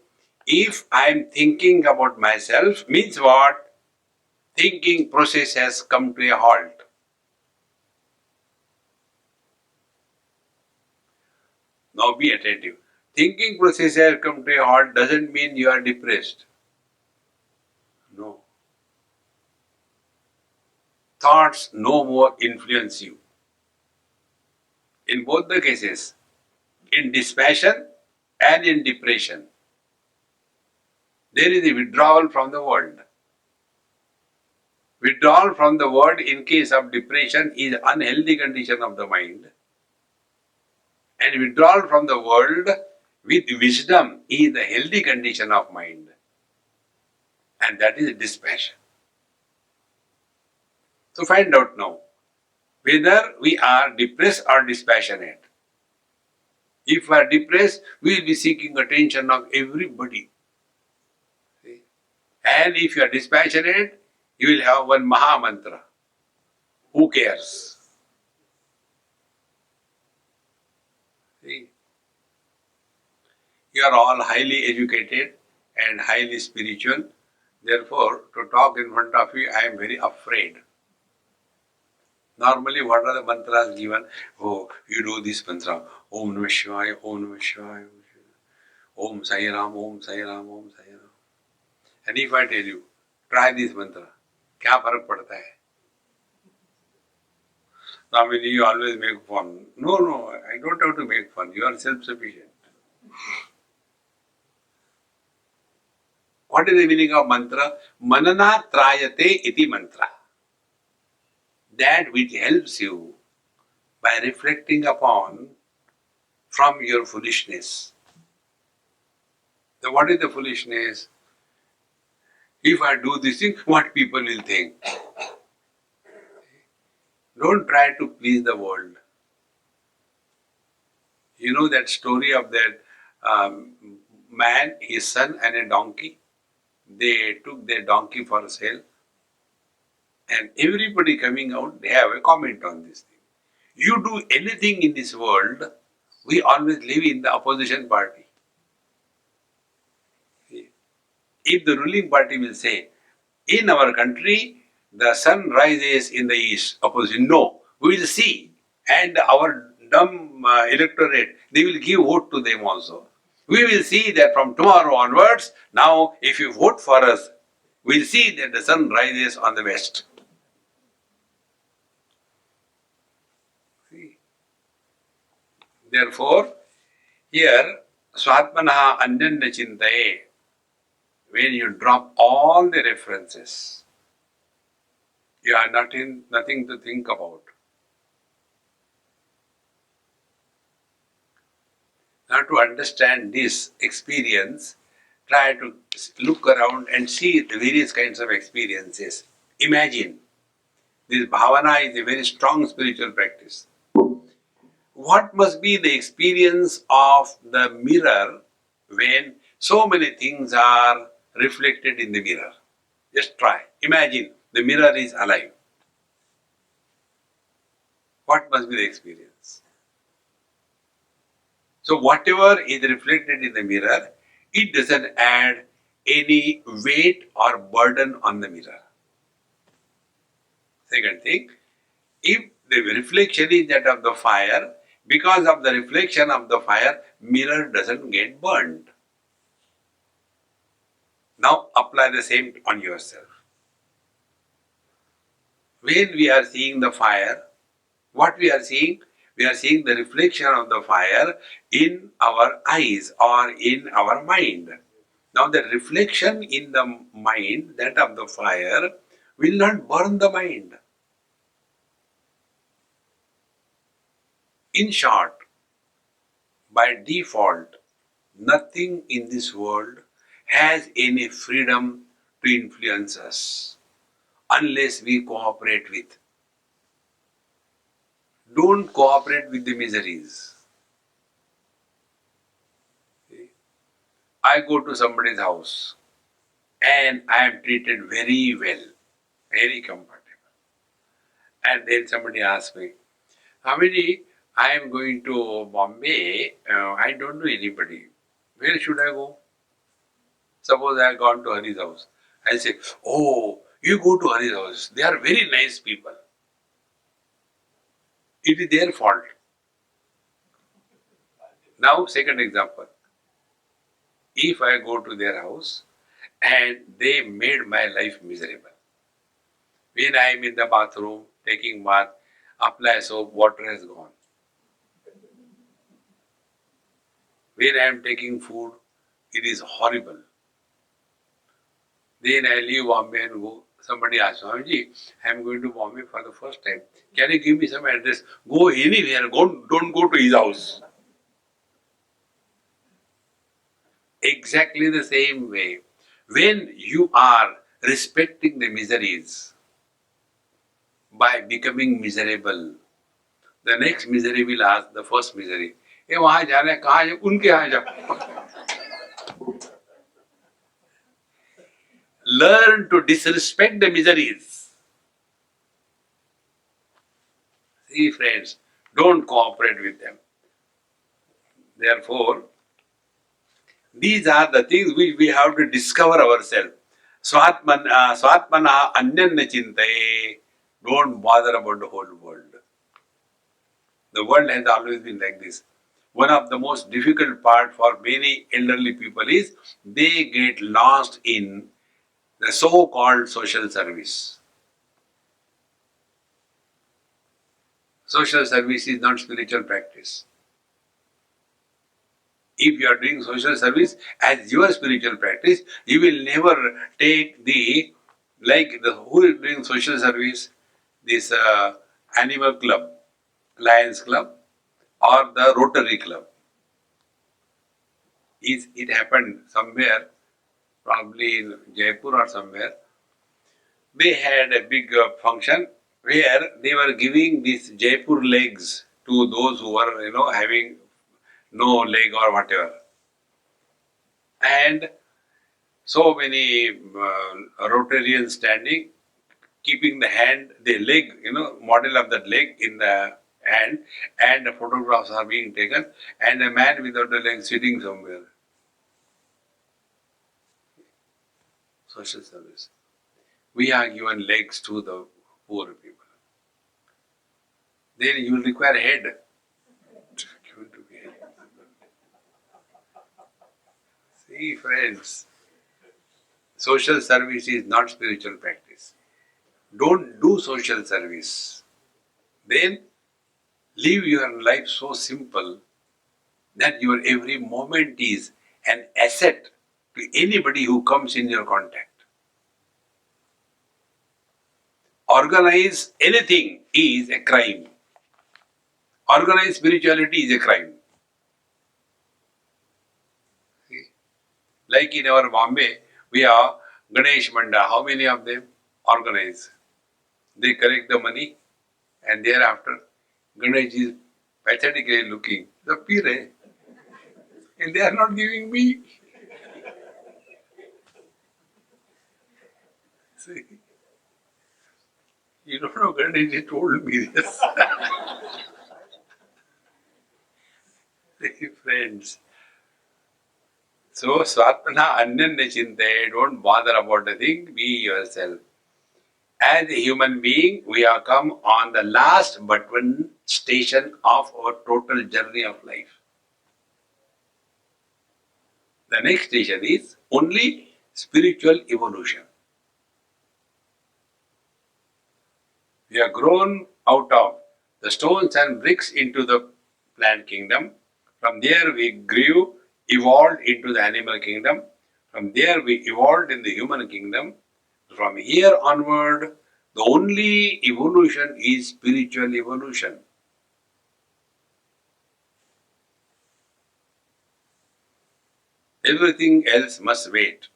If I am thinking about myself, means what? Thinking process has come to a halt. Now be attentive. Thinking process has come to a halt doesn't mean you are depressed. No. Thoughts no more influence you. In both the cases, in dispassion and in depression, there is a withdrawal from the world. Withdrawal from the world in case of depression is unhealthy condition of the mind. And withdrawal from the world with wisdom is the healthy condition of mind. And that is dispassion. So find out now whether we are depressed or dispassionate. If we are depressed, we will be seeking attention of everybody. See? And if you are dispassionate, you will have one Maha Mantra. Who cares? See? You are all highly educated and highly spiritual. Therefore, to talk in front of you, I am very afraid. Normally, what are the mantras given? Oh, you do this mantra. Om Namah Shivaya, Om Namah Shivaya, Om Sai Ram, Om Sai Ram, Om Sai Ram. And if I tell you, try this mantra, क्या फर्क पड़ता है? I mean, you always make fun. No, I don't have to make fun. You are self-sufficient. What is the meaning of mantra? Manana trayate iti mantra. That which helps you by reflecting upon from your foolishness. So what is the foolishness? If I do this thing, what people will think? Don't try to please the world. You know that story of that man, his son and a donkey? They took their donkey for sale and everybody coming out, they have a comment on this thing. You do anything in this world, we always live in the opposition party. If the ruling party will say, in our country, the sun rises in the east, opposition, no, we will see. And our dumb electorate, they will give vote to them also. We will see that from tomorrow onwards, now if you vote for us, we will see that the sun rises on the west. See? Therefore, here, Swatmanaha Anjanya Chintaye, when you drop all the references, you are nothing to think about. Now to understand this experience, try to look around and see the various kinds of experiences. Imagine, this bhavana is a very strong spiritual practice. What must be the experience of the mirror when so many things are reflected in the mirror? Just try. Imagine the mirror is alive. What must be the experience? So whatever is reflected in the mirror, it doesn't add any weight or burden on the mirror. Second thing, if the reflection is that of the fire, because of the reflection of the fire, mirror doesn't get burned. Now apply the same on yourself. When we are seeing the fire, what we are seeing? We are seeing the reflection of the fire in our eyes or in our mind. Now the reflection in the mind, that of the fire, will not burn the mind. In short, by default, nothing in this world has any freedom to influence us unless we cooperate with. Don't cooperate with the miseries. I go to somebody's house and I am treated very well, very comfortable. And then somebody asks me, Hamidi, I am going to Bombay, I don't know anybody. Where should I go? Suppose I have gone to Hari's house. I say, oh, you go to Hari's house. They are very nice people. It is their fault. Now, second example. If I go to their house and they made my life miserable. When I am in the bathroom, taking bath, apply soap, water has gone. When I am taking food, it is horrible. Then I leave Bombay and go. Somebody asks, Swamiji, I am going to Bombay for the first time. Can you give me some address? Go anywhere, don't go to his house. Exactly the same way. When you are respecting the miseries by becoming miserable, the next misery will ask the first misery, "Hey, वहाँ जाना है, कहाँ है? उनके यहाँ जाओ." Learn to disrespect the miseries. See, friends, don't cooperate with them. Therefore, These are the things which we have to discover ourselves. Swatmana anyanna chintaye. Don't bother about the whole world. The world has always been like this. One of the most difficult part for many elderly people is they get lost in the so-called social service. Social service is not spiritual practice. If you are doing social service as your spiritual practice, you will never take who is doing social service, this animal club, Lions Club, or the Rotary Club. It happened somewhere, probably in Jaipur or somewhere. They had a big function where they were giving these Jaipur legs to those who were, having no leg or whatever. And so many Rotarians standing, keeping the leg, model of that leg in the hand, and the photographs are being taken, and a man without a leg sitting somewhere. Social service. We are given legs to the poor people. Then you will require a head. Given to be head. See, friends, social service is not spiritual practice. Don't do social service. Then live your life so simple that your every moment is an asset to anybody who comes in your contact. Organize anything is a crime. Organized spirituality is a crime. See? Like in our Bombay, we have Ganesh Manda. How many of them organize? They collect the money and thereafter Ganesh is pathetically looking. The pire. And they are not giving me. See? You don't know, Ganesh told me this. Friends. So, Swatmana Anyanna Chinte, don't bother about the thing, be yourself. As a human being, we have come on the last but one station of our total journey of life. The next station is only spiritual evolution. We have grown out of the stones and bricks into the plant kingdom. From there we grew, evolved into the animal kingdom. From there we evolved in the human kingdom. From here onward, the only evolution is spiritual evolution. Everything else must wait.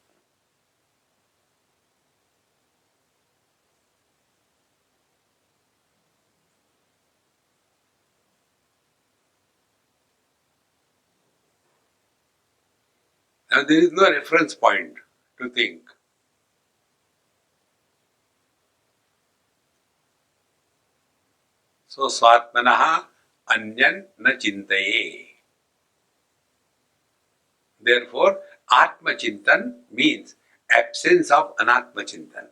Now there is no reference point to think. So Swatmanaha Anyan na Chintaye. Therefore, Atma Chintan means absence of Anatma Chintan.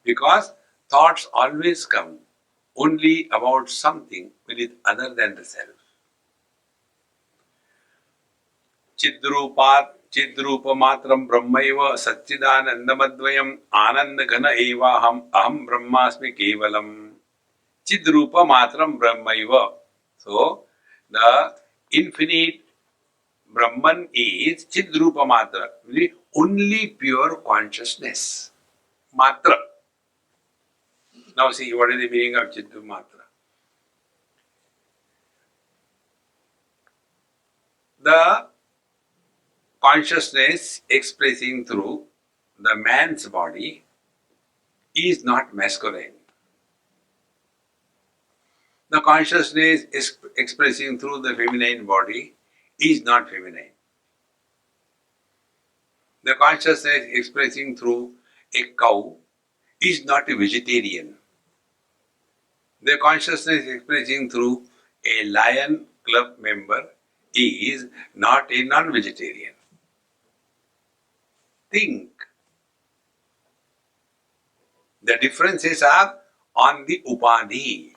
Because thoughts always come only about something which is other than the self. Chidrupa matram brahmaiva satchidanandamadvayam anandagana evaham aham brahmasmi kevalam. Chidrupa matram brahmaiva. So, the infinite Brahman is Chidrupa matra, only pure consciousness. Matra. Now see, what is the meaning of Chidrupa matra? The consciousness expressing through the man's body is not masculine. The consciousness expressing through the feminine body is not feminine. The consciousness expressing through a cow is not a vegetarian. The consciousness expressing through a lion club member is not a non-vegetarian. Think. The differences are on the upadhi,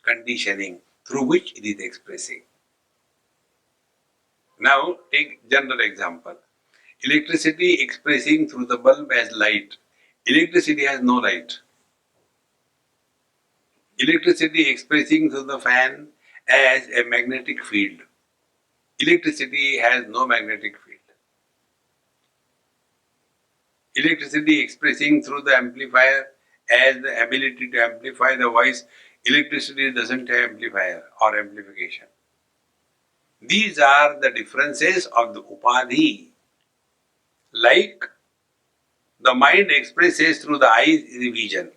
conditioning, through which it is expressing. Now, take general example. Electricity expressing through the bulb as light. Electricity has no light. Electricity expressing through the fan as a magnetic field. Electricity has no magnetic field. Electricity expressing through the amplifier as the ability to amplify the voice. Electricity doesn't have amplifier or amplification. These are the differences of the upadhi. Like the mind expresses through the eyes is the vision.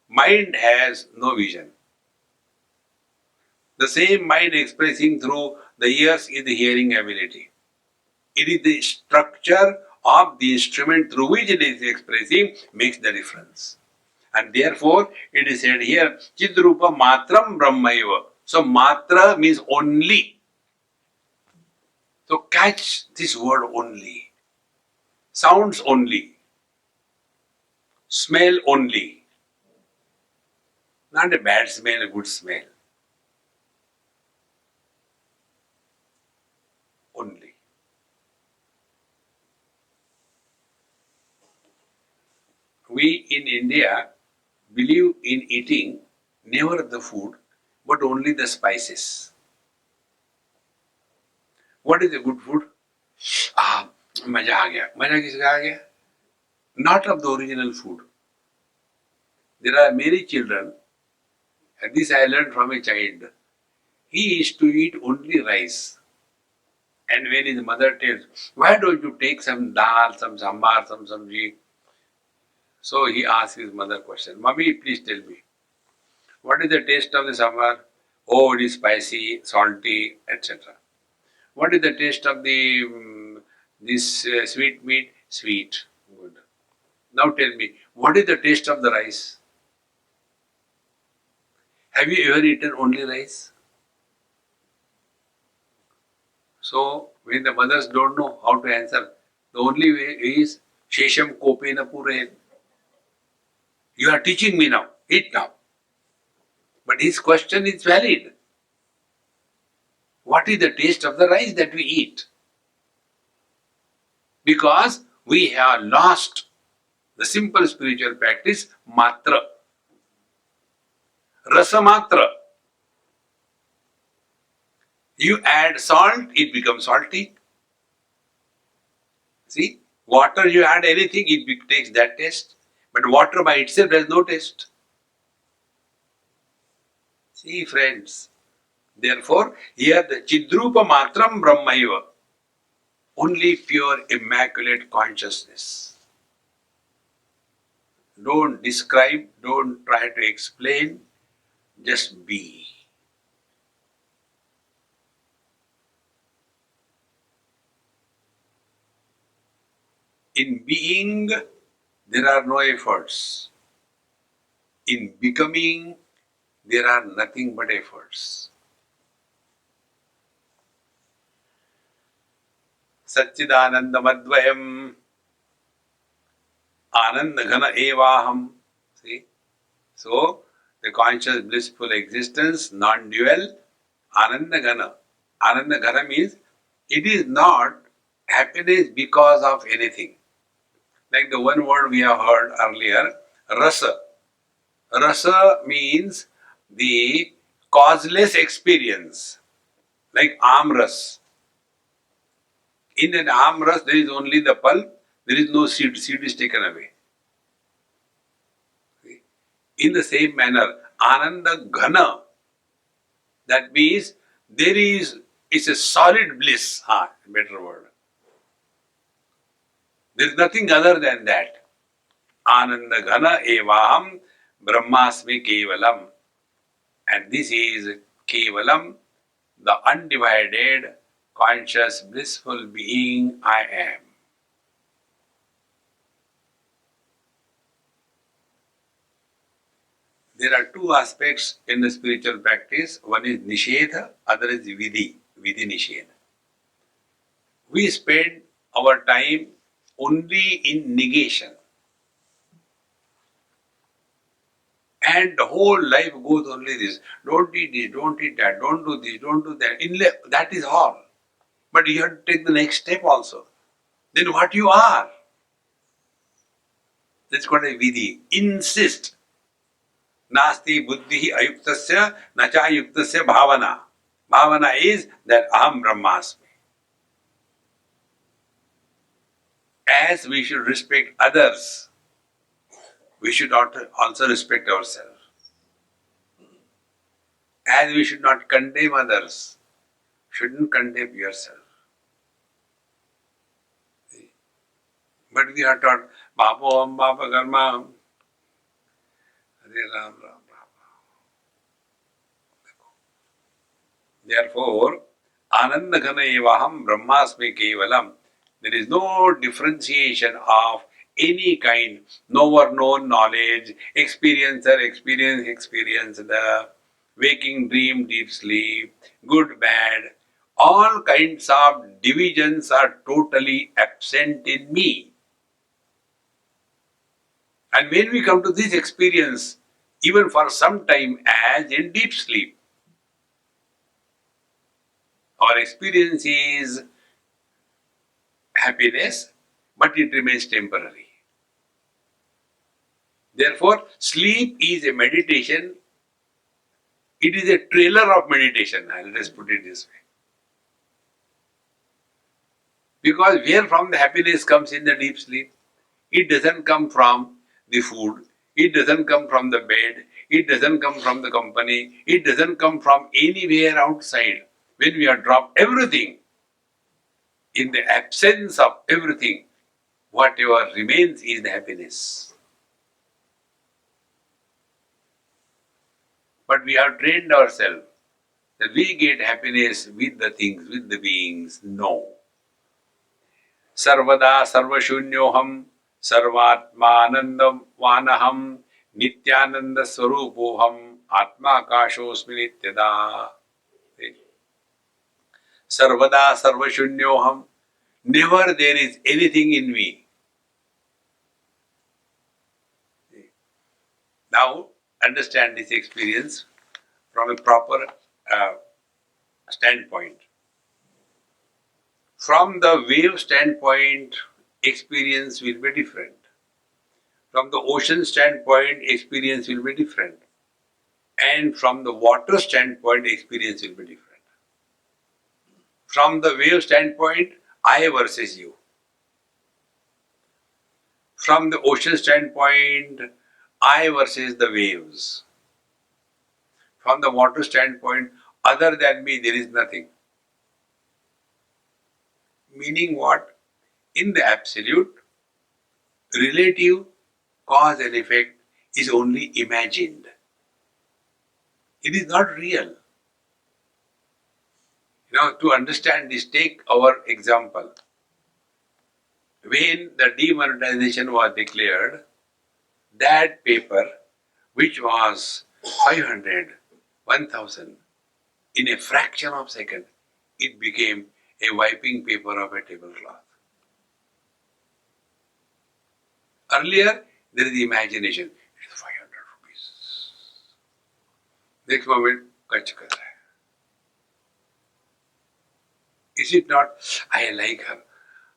Mind has no vision. The same mind expressing through the ears is the hearing ability. It is the structure of the instrument through which it is expressing makes the difference. And therefore, it is said here, Chidrupa Matram Brahmaiva. So, Matra means only. So, catch this word only. Sounds only. Smell only. Not a bad smell, a good smell. Only. We in India believe in eating never the food, but only the spices. What is a good food? Ah, मजा आ गया. मजा किसका आ गया? Not of the original food. There are many children, and this I learned from a child. He used to eat only rice. And when his mother tells, why don't you take some dal, some sambar, some sabji? So he asks his mother question, Mommy, please tell me, what is the taste of the sambar? Oh, it is spicy, salty, etc. What is the taste of the this sweet meat? Sweet. Good. Now tell me, what is the taste of the rice? Have you ever eaten only rice? So, when the mothers don't know how to answer, the only way is Shesham Kopena Pure. You are teaching me now, eat now. But his question is valid. What is the taste of the rice that we eat? Because we have lost the simple spiritual practice, matra, rasa matra. You add salt, it becomes salty. See, water you add anything, it takes that taste. But water by itself has no taste. See, friends. Therefore, here the Chidrupa Matram Brahmaiva, only pure immaculate consciousness. Don't describe, don't try to explain, just be. In being, there are no efforts. In becoming, there are nothing but efforts. Satchidanandamadvayam Anandagana evaham. See? So, the conscious blissful existence, non-dual, Anandagana. Anandagana means it is not happiness because of anything. Like the one word we have heard earlier, rasa. Rasa means the causeless experience, like amras. In an amras, there is only the pulp, there is no seed, seed is taken away. In the same manner, Ananda Ghana, that means there is, it's a solid bliss, better word. There is nothing other than that. Ananda Ghana evaham brahmasmi kevalam. And this is kevalam, the undivided, conscious, blissful being I am. There are two aspects in the spiritual practice. One is nishedha, other is vidhi, vidhi nishedha. We spend our time only in negation. And the whole life goes only this. Don't eat this, don't eat that, don't do this, don't do that. That is all. But you have to take the next step also. Then what you are? That's called a vidhi. Insist. Nasti buddhi ayuktasya nacha yuktasya bhavana. Bhavana is that aham brahmasmi. As we should respect others, we should also respect ourselves. As we should not condemn others, shouldn't condemn yourself. But we are taught, Bapam, Bapa Karma, Hare Ram, Ram, Ram. Therefore, Anandagana evaham brahmasmi kevalam. There is no differentiation of any kind, knower known knowledge, experiencer experience, the waking dream, deep sleep, good, bad. All kinds of divisions are totally absent in me. And when we come to this experience, even for some time as in deep sleep, our experience is happiness, but it remains temporary. Therefore, sleep is a meditation. It is a trailer of meditation. I'll just put it this way. Because where from the happiness comes in the deep sleep? It doesn't come from the food. It doesn't come from the bed. It doesn't come from the company. It doesn't come from anywhere outside. When we have dropped everything, in the absence of everything, whatever remains is the happiness. But we have trained ourselves that we get happiness with the things, with the beings. No. Sarvada sarvashunyoham sarvatmanandam vanaham nityananda swarupoham atma kashosmi nityada. Sarvada sarvashunyoham. Never there is anything in me. Now, understand this experience from a proper standpoint. From the wave standpoint, experience will be different. From the ocean standpoint, experience will be different. And from the water standpoint, experience will be different. From the wave standpoint, I versus you. From the ocean standpoint, I versus the waves. From the water standpoint, other than me, there is nothing. Meaning what? In the absolute, relative cause and effect is only imagined. It is not real. To understand this, take our example. When the demonetization was declared, that paper, which was 500, 1000, in a fraction of a second, it became a wiping paper of a tablecloth. Earlier, there is imagination. It is 500 rupees. Next moment, kach kar raha hai. Is it not? I like her.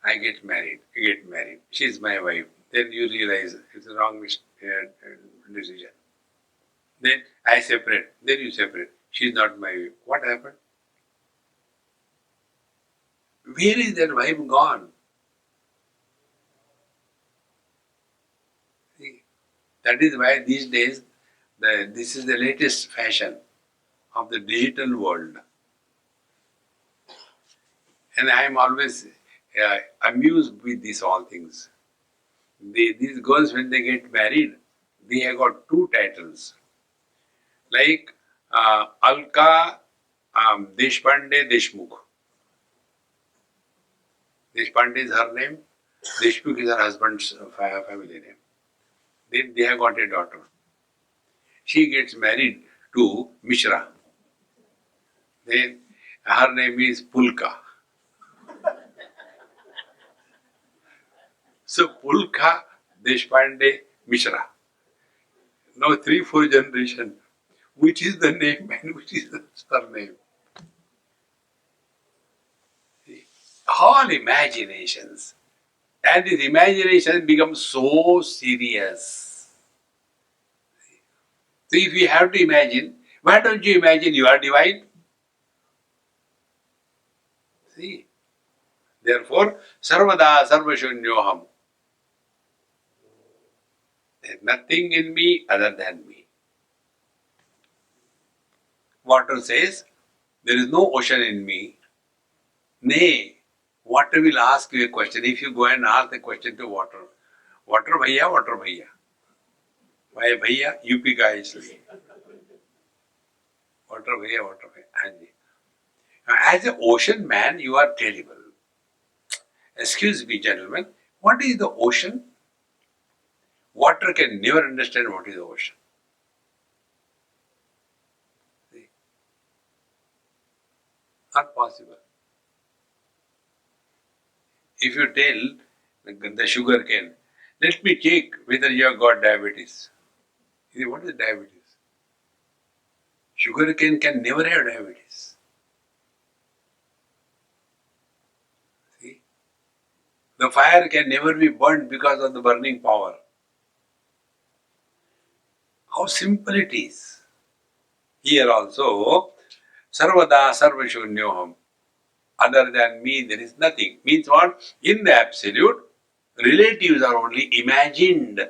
I get married. You get married. She is my wife. Then you realize it's a wrong decision. Then I separate. Then you separate. She is not my wife. What happened? Where is that wife gone? See, that is why these days, this is the latest fashion of the digital world. And I am always amused with these all things. These girls, when they get married, they have got two titles. Like Alka Deshpande Deshmukh. Deshpande is her name. Deshmukh is her husband's family name. Then they have got a daughter. She gets married to Mishra. Then her name is Pulka. So Pulka, Deshpande, Mishra. Now 3-4 generation. Which is the name and which is the surname? All imaginations. And this imagination becomes so serious. So if you have to imagine, why don't you imagine you are divine? See? Therefore, Sarvada Sarvashunyoham. There is nothing in me other than me. Water says, there is no ocean in me. Nay, water will ask you a question. If you go and ask a question to water, water bhaiya, water bhaiya. Why bhaiya? UP ka hai isliye. Water bhaiya, water bhaiya. Hanji. As an ocean man, you are terrible. Excuse me, gentlemen. What is the ocean? Water can never understand what is the ocean. See? Not possible. If you tell the sugar cane, let me check whether you have got diabetes. You say, what is diabetes? Sugar cane can never have diabetes. See? The fire can never be burnt because of the burning power. How simple it is. Here also, Sarvada Sarvashunyoham. Other than me, there is nothing. Means what? In the absolute, relatives are only imagined.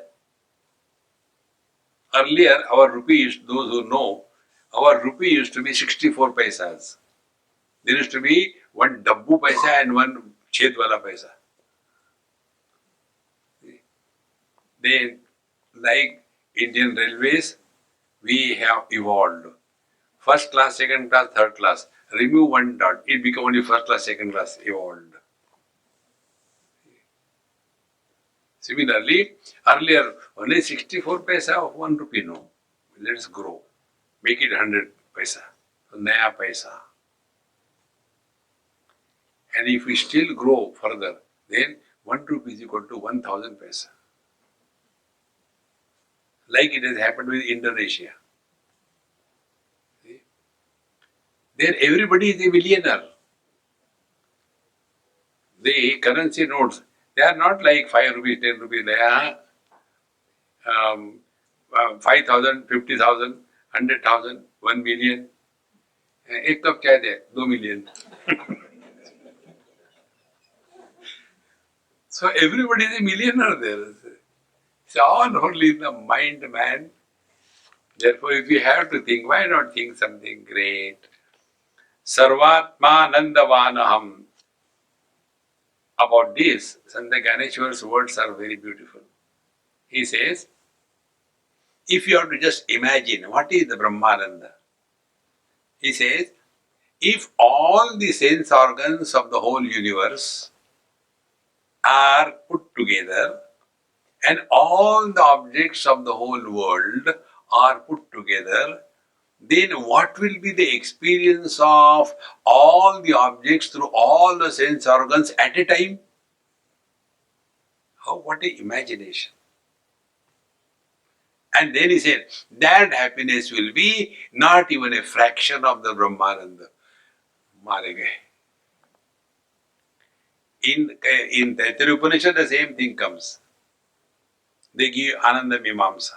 Earlier, our rupee, those who know, our rupee used to be 64 paisas. There used to be one dabbu paisa and one chedwala paisa. Then, like Indian Railways, we have evolved. First class, second class, third class. Remove one dot, it become only first class, second class, evolved. Similarly, earlier only 64 paisa of 1 rupee, no. Let's grow. Make it 100 paisa. Naya paisa. And if we still grow further, then 1 rupee is equal to 1000 paisa. Like it has happened with Indonesia. See? There everybody is a millionaire. The currency notes, they are not like 5 rupees, 10 rupees. They are 5,000, 50,000, 100,000, 1 million. एक cup चाय दे 2 million. So everybody is a millionaire there. It's all only in the mind, man. Therefore, if you have to think, why not think something great? Sarvatmanandavanaham. About this, Santa Ganeshwar's words are very beautiful. He says, if you have to just imagine, what is the Brahmananda? He says, if all the sense organs of the whole universe are put together and all the objects of the whole world are put together, then what will be the experience of all the objects through all the sense organs at a time? How, what an imagination. And then he said, that happiness will be not even a fraction of the Brahmananda. Mare gaye. In the Upanishad, the same thing comes. They give Ananda Mimamsa.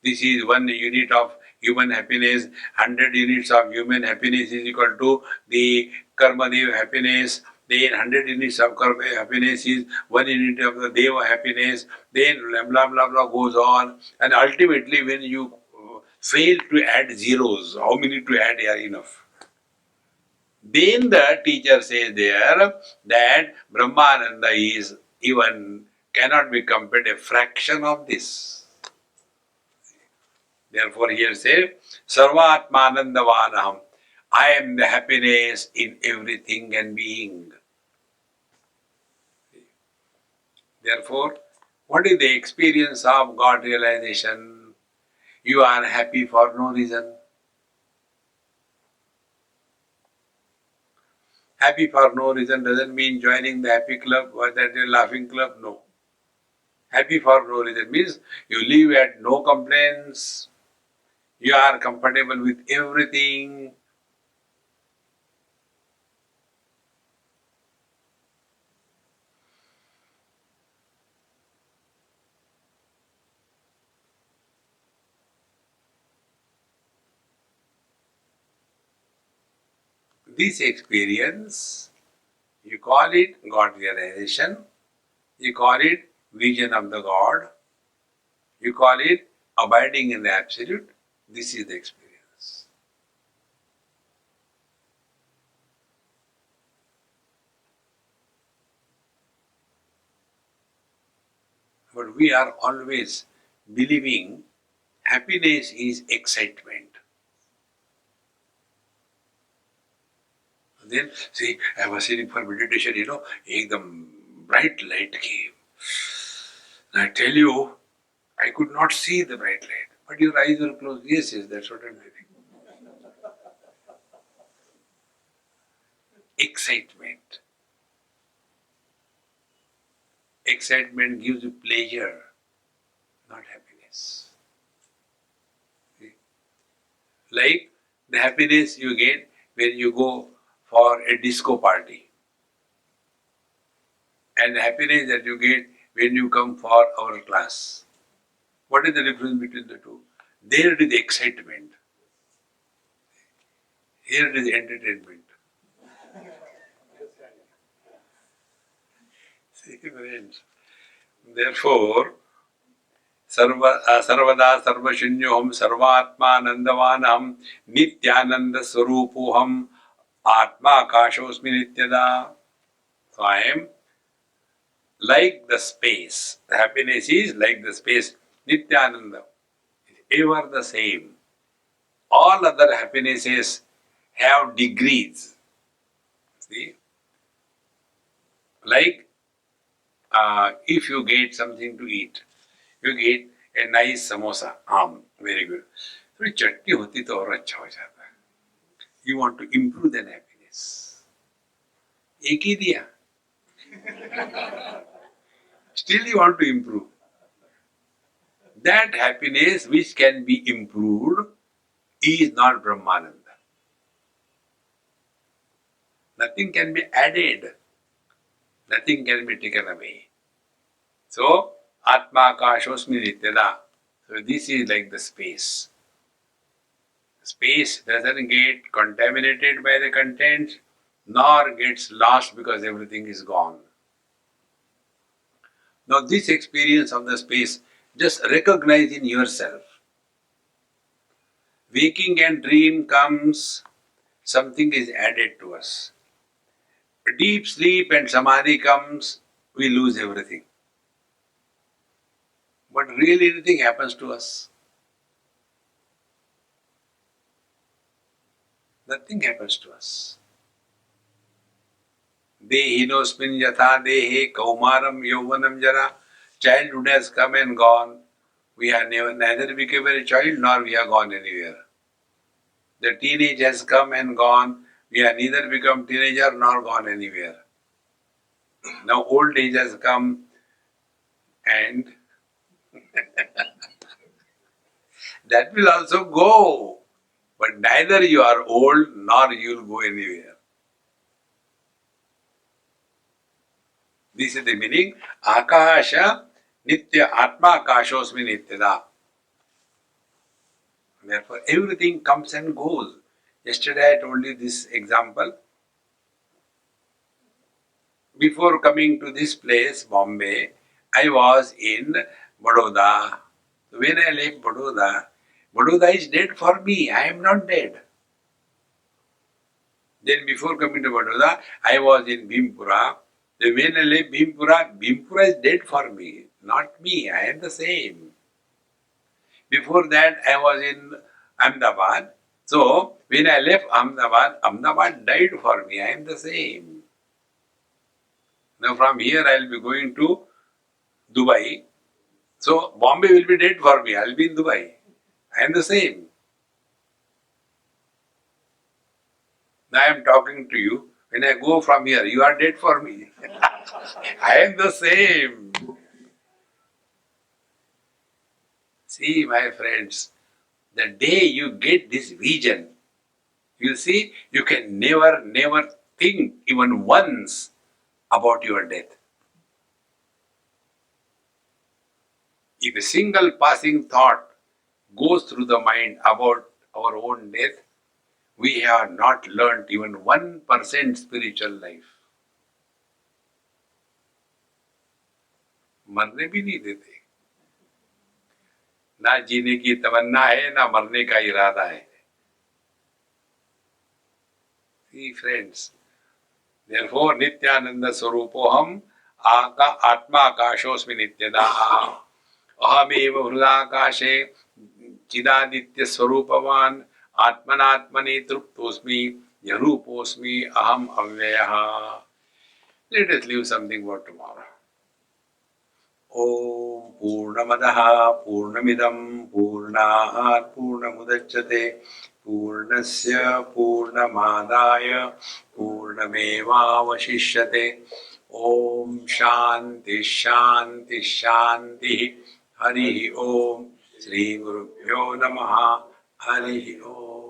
This is 1 unit of human happiness, 100 units of human happiness is equal to the Karmadev happiness, then 100 units of Karma happiness is 1 unit of the Deva happiness, then blah blah blah goes on, and ultimately when you fail to add zeros, how many to add are enough? Then the teacher says there that Brahmananda is even cannot be compared a fraction of this. Therefore here say, Sarvatmanandavanaham. I am the happiness in everything and being. Therefore, what is the experience of God realization? You are happy for no reason. Happy for no reason doesn't mean joining the happy club or that laughing club. No. Happy for no reason means you live at no complaints, you are comfortable with everything. This experience, you call it God realization, you call it vision of the God, you call it abiding in the absolute. This is the experience. But we are always believing happiness is excitement. Then, see, I was sitting for meditation, ekdam bright light came. And I tell you, I could not see the bright light. But your eyes were closed. Yes, yes, that's what I'm saying. Excitement. Excitement gives you pleasure, not happiness. See? Like the happiness you get when you go for a disco party, and the happiness that you get when you come for our class. What is the difference between the two? There it is excitement. Here it is entertainment. See, friends. Therefore, सर्वदा सर्वशून्योहम सर्वात्मानंदवानहम नित्यानंद स्वरूपोहम आत्मा आकाशोस्मि नित्यदा. So I am like the space. The happiness is like the space. Nityananda is ever the same. All other happinesses have degrees. See, like if you get something to eat, you get a nice samosa. Very good. थोड़ी चटनी होती तो और अच्छा हो जाता. You want to improve that happiness. एक ही दिया. Still you want to improve. That happiness which can be improved is not Brahmananda. Nothing can be added. Nothing can be taken away. So, Atma Akashosmi Nityada. So this is like the space. Space doesn't get contaminated by the content, nor gets lost because everything is gone. Now this experience of the space, just recognize in yourself. Waking and dream comes, something is added to us. Deep sleep and samadhi comes, we lose everything. But really anything happens to us. Nothing happens to us. Dehinosmin yatha dehe kaumaram yauvanam jara. Childhood has come and gone. We have neither become a child nor we have gone anywhere. The teenage has come and gone. We have neither become teenager nor gone anywhere. Now old age has come and that will also go. But neither you are old nor you will go anywhere. This is the meaning. Akasha Nitya Atma Akashosmi Nityada. Therefore, everything comes and goes. Yesterday I told you this example. Before coming to this place, Bombay, I was in Baroda. When I left Baroda, Baroda is dead for me. I am not dead. Then before coming to Baroda, I was in Bhimpura. Then when I left Bhimpura, Bhimpura is dead for me. Not me. I am the same. Before that, I was in Ahmedabad. So, when I left Ahmedabad, Ahmedabad died for me. I am the same. Now, from here, I will be going to Dubai. So, Bombay will be dead for me. I will be in Dubai. I am the same. Now, I am talking to you. When I go from here, you are dead for me. I am the same. See, my friends, the day you get this vision, you see, you can never think even once about your death. If a single passing thought goes through the mind about our own death, we have not learnt even 1% spiritual life. मरने भी नहीं देते, ना जीने की तमन्ना है ना मरने का इरादा है. See friends, therefore नित्यानंद स्वरूपोहम आत्मा आकाशोस्मि नित्यदा अहमेव हृदाकाशे चिदादित्य स्वरूपवान आत्मनात्मनि तृप्तोस्मि यरूपोस्मि अहम अव्ययः. Let us leave something for tomorrow. ओम पूर्णमदः पूर्णमिदं पूर्णात् पूर्णमुदच्यते पूर्णस्य पूर्णमादाय पूर्णमेवावशिष्यते. ओम शांति शांति शांति. हरि ओम. श्री गुरुभ्यो नमः. हरि ओम.